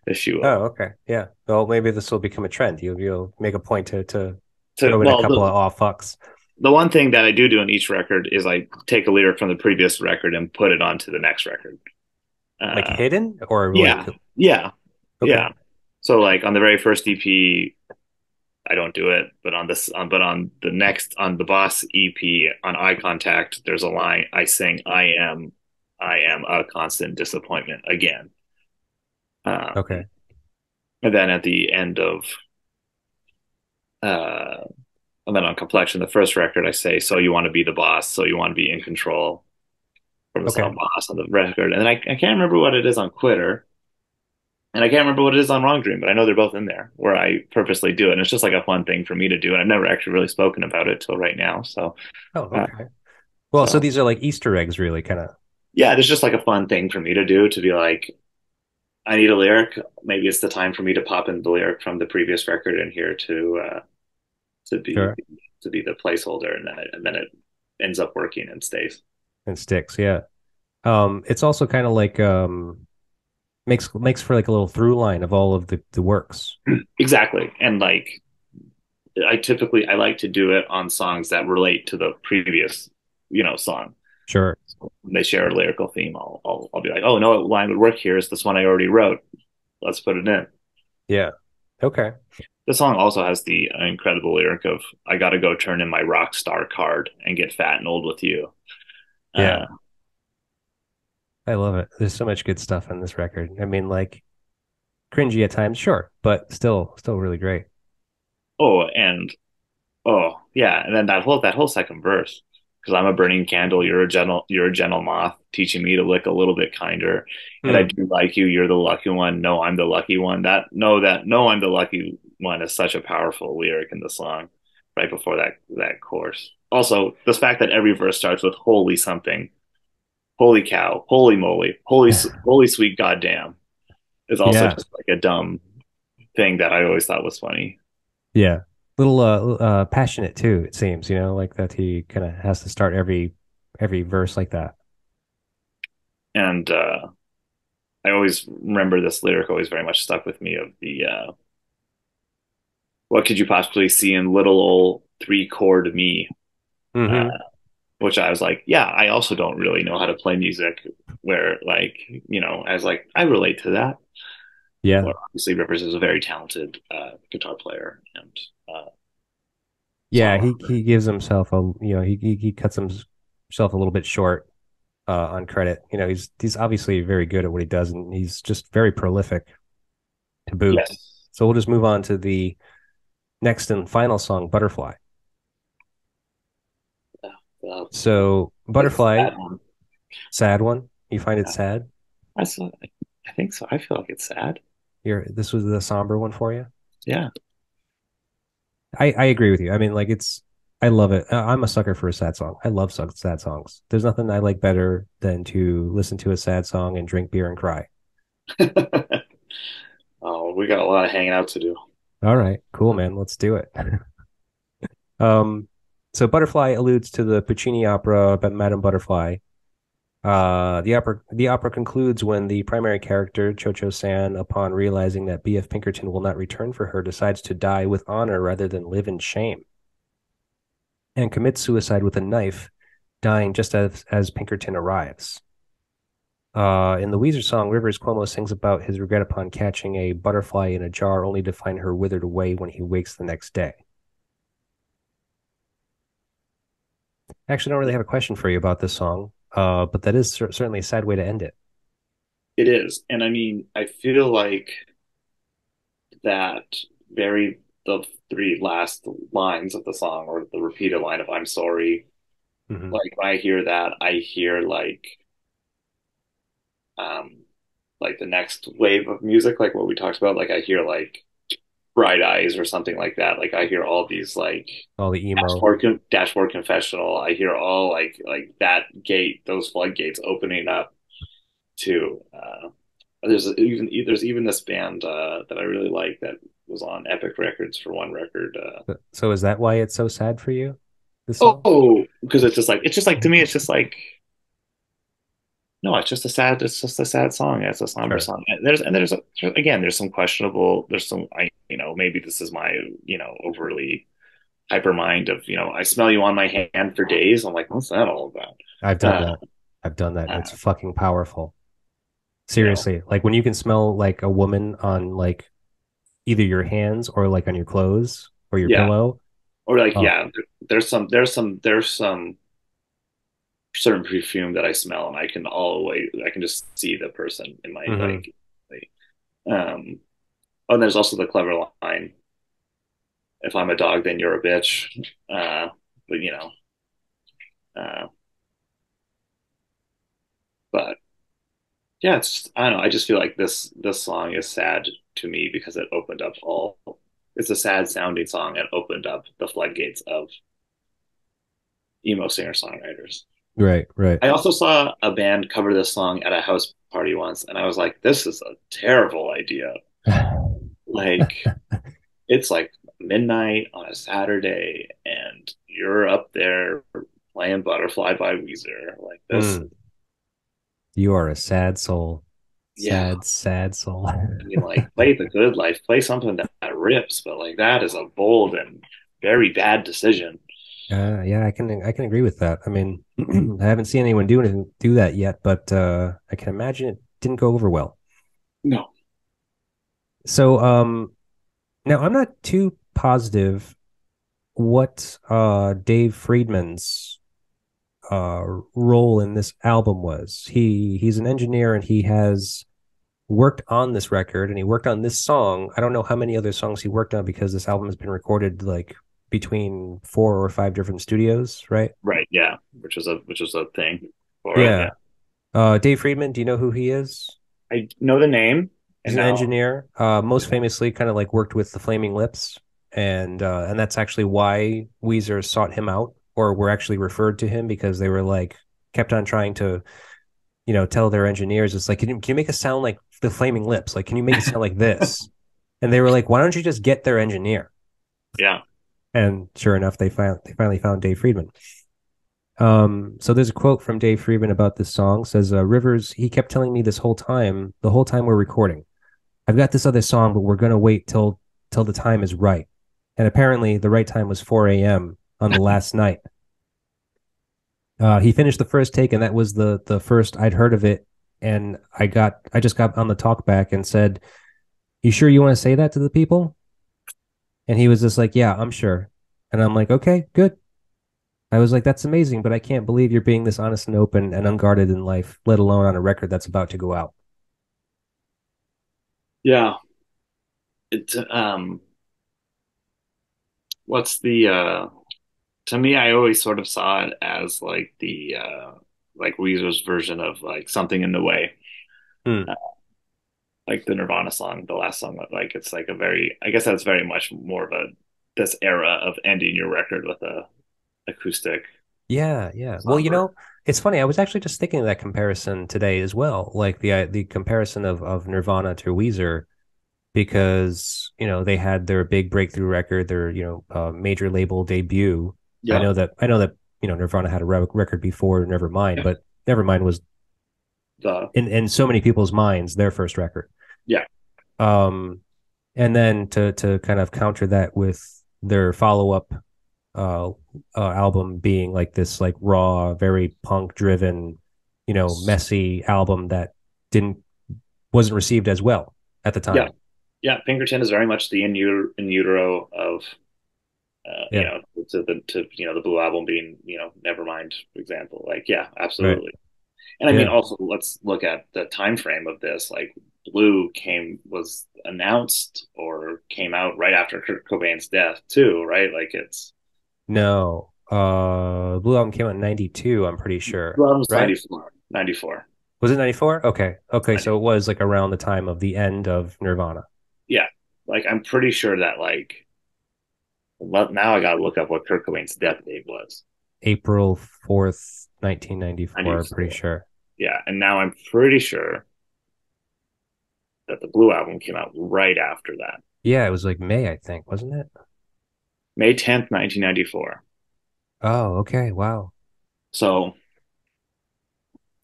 if you Oh, will. okay. Yeah. Well, maybe this will become a trend. You'll make a point to So, throw in a well, couple of off fucks. the one thing that I do in each record is I take a lyric from the previous record and put it onto the next record. Like Uh, hidden or yeah, like yeah, okay. yeah. So like on the very first EP, I don't do it, but but on the next on the Boss EP on Eye Contact, there's a line I sing, I am a constant disappointment again." Um, Okay. and then at the end of uh, and then on Complexion, the first record, I say, "So you want to be the boss, so you want to be in control," from the Okay. song "Boss" on the record. And then I can't remember what it is on Quitter, and I can't remember what it is on Wrong Dream, but I know they're both in there where I purposely do it. And it's just like a fun thing for me to do. And I've never actually really spoken about it till right now. Oh, Uh, okay. Well, so so these are like Easter eggs, really, kind of. yeah, there's just like a fun thing for me to do to be like, I need a lyric. Maybe it's the time for me to pop in the lyric from the previous record in here to be Sure. to be the placeholder, and then it ends up working and stays. And sticks, yeah. It's also kind of like makes for like a little through line of all of the works. Exactly. And like I like to do it on songs that relate to the previous, song. Sure. When they share a lyrical theme, I'll be like, oh no, what line would work here is this one I already wrote. Let's put it in. Yeah. Okay. The song also has the incredible lyric of "I gotta go turn in my rock star card and get fat and old with you." Yeah. Uh, I love it. There's so much good stuff on this record. I mean, like cringy at times, sure, but still really great. oh, and oh yeah, and then that whole second verse, because I'm a burning candle, you're a gentle moth, teaching me to look a little bit kinder, and I Hmm. do like you, you're the lucky one. No, I'm the lucky one. No, I'm the lucky one is such a powerful lyric in the song, right before that chorus. Also, the fact that every verse starts with "holy something," "holy cow," "holy moly," "holy sweet goddamn" is also Yeah. just like a dumb thing that I always thought was funny. Yeah. Little passionate too, it seems, like that he kind of has to start every verse like that. And I always remember this lyric always very much stuck with me of the what could you possibly see in little old three chord me, uh, Hmm. which I was like, yeah, I also don't really know how to play music. Where like I was like, I relate to that. Yeah. Where obviously Rivers is a very talented guitar player and Yeah, songwriter. he gives himself he cuts himself a little bit short on credit. He's obviously very good at what he does, and he's just very prolific to boot. Yes. So we'll just move on to the next and final song, Butterfly. So That's a Butterfly, sad one. sad one. You find it Yeah. sad? That's, I think so. I feel like it's sad. This was the somber one for you. Yeah. I agree with you. I mean, like I love it. I'm a sucker for a sad song. I love sad songs. There's nothing I like better than to listen to a sad song and drink beer and cry. Oh, we got a lot of hanging out to do. All right, cool, man. Let's do it. Um, so Butterfly alludes to the Puccini opera about Madame Butterfly. The opera concludes when the primary character, Cho-Cho-san, upon realizing that B.F. Pinkerton will not return for her, decides to die with honor rather than live in shame, and commits suicide with a knife, dying just as Pinkerton arrives. In the Weezer song, Rivers Cuomo sings about his regret upon catching a butterfly in a jar, only to find her withered away when he wakes the next day. I actually don't really have a question for you about this song, but that is certainly a sad way to end it. It is. And I mean, I feel like that very the three last lines of the song or the repeated line of I'm sorry, Mm-hmm. like when I hear that, I hear um like the next wave of music, like what we talked about. Like I hear like Bright Eyes or something like that. Like I hear all these like All the emo. Dashboard Confessional. I hear all like that gate, those floodgates opening up to there's even this band that I really like that was on Epic Records for one record. So is that why it's so sad for you? This song? Oh, because it's just like to me, it's just like no, it's just a sad song. It's a somber Sure. song. Again, there's some questionable. There's some maybe this is my overly hyper mind of I smell you on my hand for days. I'm like, what's that all about? I've done Uh, that. I've done that. It's uh, fucking powerful. you know, Seriously. Like when you can smell like a woman on like either your hands or like on your clothes or your yeah, pillow. or like Oh, yeah, there's some certain perfume that I smell and I can just see the person in my hmm. um oh and there's also the clever line, if I'm a dog then you're a bitch. But uh but yeah, it's I don't know, I just feel like this song is sad to me because it opened up all it's a sad sounding song. It opened up the floodgates of emo singer songwriters. Right, right. I also saw a band cover this song at a house party once, and I was like, this is a terrible idea. Like, it's like midnight on a Saturday, and you're up there playing Butterfly by Weezer. Like, this, Mm, you are a sad soul. yeah. Sad, sad soul. I mean, like, play the good life, play something that rips, but like, that is a bold and very bad decision. Yeah, I can agree with that. I mean, I haven't seen anyone do that yet, but I can imagine it didn't go over well. No. So now I'm not too positive what Dave Friedman's role in this album was. He's an engineer and he has worked on this record and he worked on this song. I don't know how many other songs he worked on because this album has been recorded like between 4 or 5 different studios, right? Right, yeah. Which is a thing for it, yeah. Yeah. Dave Friedman, do you know who he is? I know the name, He's and an now, engineer. Most famously, kind of like worked with the Flaming Lips, and that's actually why Weezer sought him out, or were actually referred to him because they were like kept on trying to tell their engineers, it's like, can you make it sound like the Flaming Lips? Like, can you make it sound like this? And they were like, why don't you just get their engineer? yeah. And sure enough, they finally found Dave Friedman. So there's a quote from Dave Friedman about this song. Says Rivers, he kept telling me this whole time, the whole time we're recording, I've got this other song, but we're gonna wait till the time is right. And apparently, the right time was 4 a.m. on the last night. He finished the first take, and that was the first I'd heard of it. And I just got on the talk back and said, "You sure you want to say that to the people?" And he was just like, "Yeah, I'm sure." And I'm like, "Okay, good." I was like, "That's amazing, but I can't believe you're being this honest and open and unguarded in life, let alone on a record that's about to go out." Yeah. It's what's the to me, I always sort of saw it as like the like Weezer's version of like Something in the Way, Hmm. uh, like the Nirvana song, the last song. Like it's like a very, I guess that's very much more of a this era of ending your record with a acoustic Yeah, yeah. Well, somber. it's funny. I was actually just thinking of that comparison today as well, like the comparison of Nirvana to Weezer, because they had their big breakthrough record, their major label debut. I Yeah, know that I know that Nirvana had a record before Nevermind, yeah, but Nevermind was the in so many people's minds their first record. yeah, Um, and then to kind of counter that with their follow up uh, album being like this like raw, very punk driven, messy album that didn't wasn't received as well at the yeah, time. yeah. Pinkerton is very much the in utero of Yeah, the Blue Album being Nevermind, for example. Like, yeah, right. absolutely. And I mean, Yeah. also let's look at the time frame of this. Like, Blue was announced or came out right after Kurt Cobain's death too, right? Like it's No. Blue Album came out in 92, I'm pretty sure. Blue Album's Right? 94, 94. Was it 94? Okay. Okay, so it 94. was like around the time of the end of Nirvana. Yeah, like I'm pretty sure that like well, now I gotta look up what Kurt Cobain's death date was. April 4th, 1994, I'm pretty 94. sure. Yeah, and now I'm pretty sure that the Blue Album came out right after that, Yeah, it was like May, I think, wasn't it? May 10th, 1994. Oh, okay. Wow. So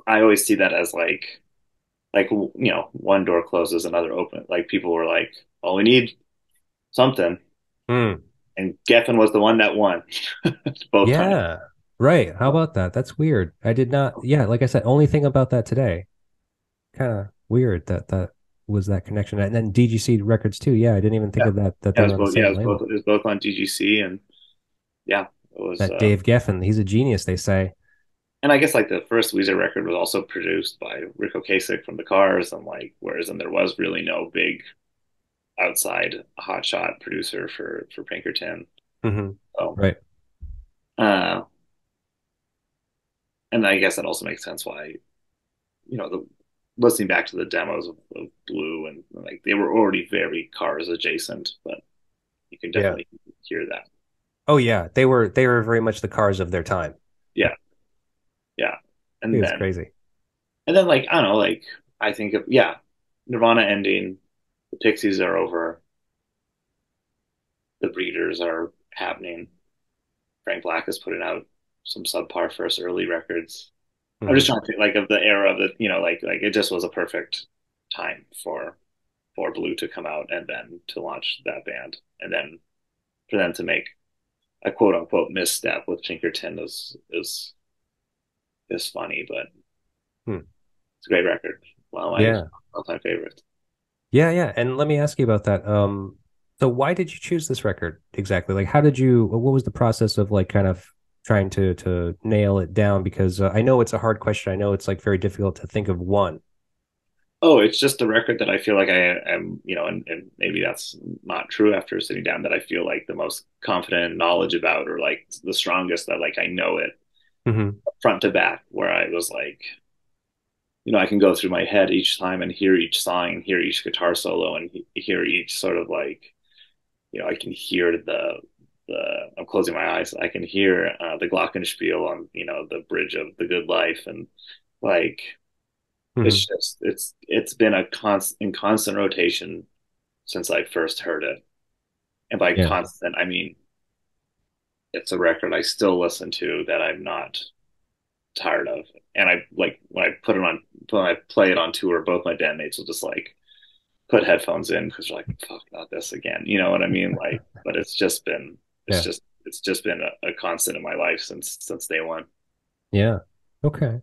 I always see that as like one door closes, another open. Like people were like, "Oh, we need something," Hmm. and Geffen was the one that won both times. Yeah. Right. How about that? That's weird. I did not, yeah, like I said, only thing about that today. Kind of weird that that was that connection. And then DGC records too. Yeah, I didn't even think Yeah, of that they yeah, were on the it same was both label. it was both on DGC, and yeah, it was. That Dave Geffen, he's a genius, they say. And I guess like the first Weezer record was also produced by Rico Kasich from the Cars, and like whereas then there was really no big outside hotshot producer for Pinkerton. Hmm. So, Right. uh, and I guess that also makes sense why the listening back to the demos of Blue and like they were already very Cars adjacent, but you can Yeah. definitely hear that. Oh yeah, they were very much the Cars of their time. Yeah, yeah, It and was then crazy. like I don't know, like I think of Nirvana ending, the Pixies are over, the Breeders are happening. Frank Black is putting out some subpar first early records. I'm just Hmm. trying to think like of the era of the like it just was a perfect time for Blue to come out and then to launch that band and then for them to make a quote unquote misstep with Pinkerton is funny, but Hmm. it's a great record. One of my Yeah. all-time favorites. Yeah, yeah. And let me ask you about that. So why did you choose this record exactly? Like, how did you? What was the process of like kind of trying to nail it down? Because I know it's a hard question. I know it's like very difficult to think of one. Oh, it's just a record that I feel like I am, and maybe that's not true after sitting down, that I feel like the most confident in knowledge about, or like the strongest that like I know it Hmm. front to back, where I was like, I can go through my head each time and hear each song and hear each guitar solo and hear each sort of like, I can hear I'm closing my eyes. I can hear the glockenspiel on, the bridge of The Good Life. And like, Hmm. it's been in constant rotation since I first heard it. And by Yeah. constant, I mean, it's a record I still listen to that I'm not tired of. And I like when I play it on tour, both my bandmates will just like put headphones in because they're like, fuck, not this again. You know what I mean? Like, but Yeah. it's just been a constant in my life since day one. Yeah. Okay.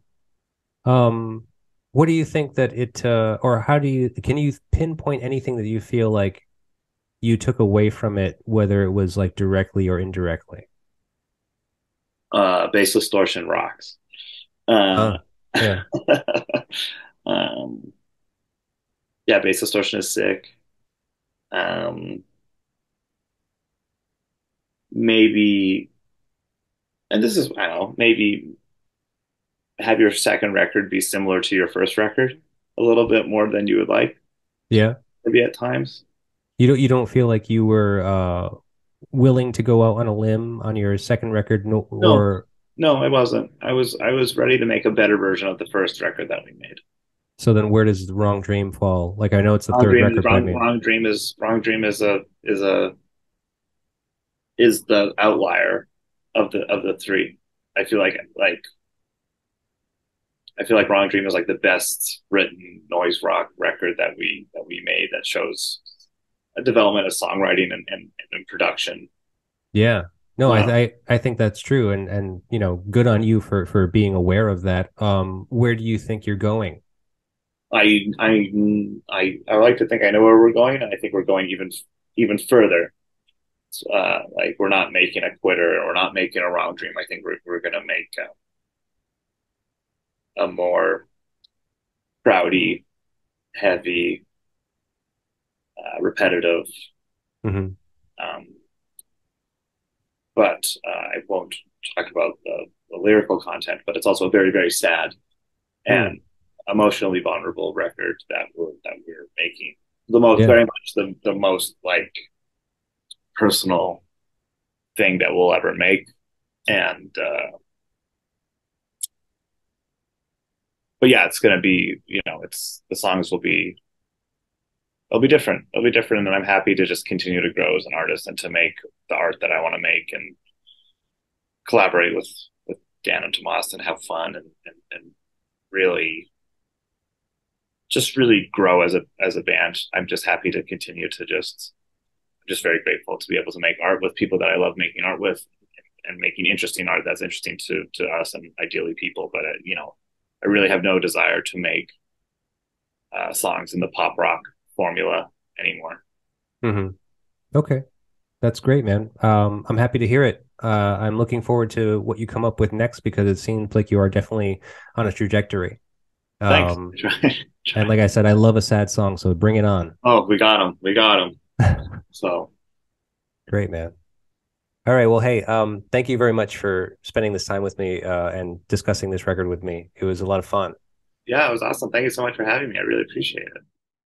Um, what do you think that it or how do you can you pinpoint anything that you feel like you took away from it, whether it was like directly or indirectly? Bass distortion rocks. Uh, Yeah. um, yeah, bass distortion is sick. Um, maybe And this is, I don't know, maybe have your second record be similar to your first record a little bit more than you would like, Yeah. maybe at times. You don't feel like you were willing to go out on a limb on your second record, no, No, or no, I wasn't. I was ready to make a better version of the first record that we made. so then where does the Wrong Dream fall? Like I know it's the third record by me. Wrong Dream is the outlier of the three. I feel like I feel like Wrong Dream is like the best written noise rock record that we made that shows a development of songwriting and production. Yeah. No, Uh, I think that's true, and good on you for being aware of that. Where do you think you're going? I like to think I know where we're going, and I think we're going even further. Like we're not making a quitter, we're not making a Wrong Dream. I think we're gonna make a more crowdy, heavy, repetitive. Hmm. Um, but I won't talk about the lyrical content. But it's also a very very sad Hmm. and emotionally vulnerable record that we're making. The most Yeah. very much the most like personal thing that we'll ever make. And but yeah, it's gonna be it's the songs will be they'll be different. They'll be different, and I'm happy to just continue to grow as an artist and to make the art that I want to make and collaborate with Dan and Tomas and have fun and really just really grow as a band. I'm just happy to continue to just very grateful to be able to make art with people that I love making art with and making interesting art that's interesting to us and ideally people. But I really have no desire to make songs in the pop rock formula anymore. Hmm. Okay. That's great, man. I'm happy to hear it. I'm looking forward to what you come up with next because it seems like you are definitely on a trajectory. Thanks. Um, and like I said, I love a sad song, so bring it on. Oh, we got him. We got him. So Great, man. All right. Well, hey, thank you very much for spending this time with me and discussing this record with me. It was a lot of fun. yeah, it was awesome. Thank you so much for having me. I really appreciate it.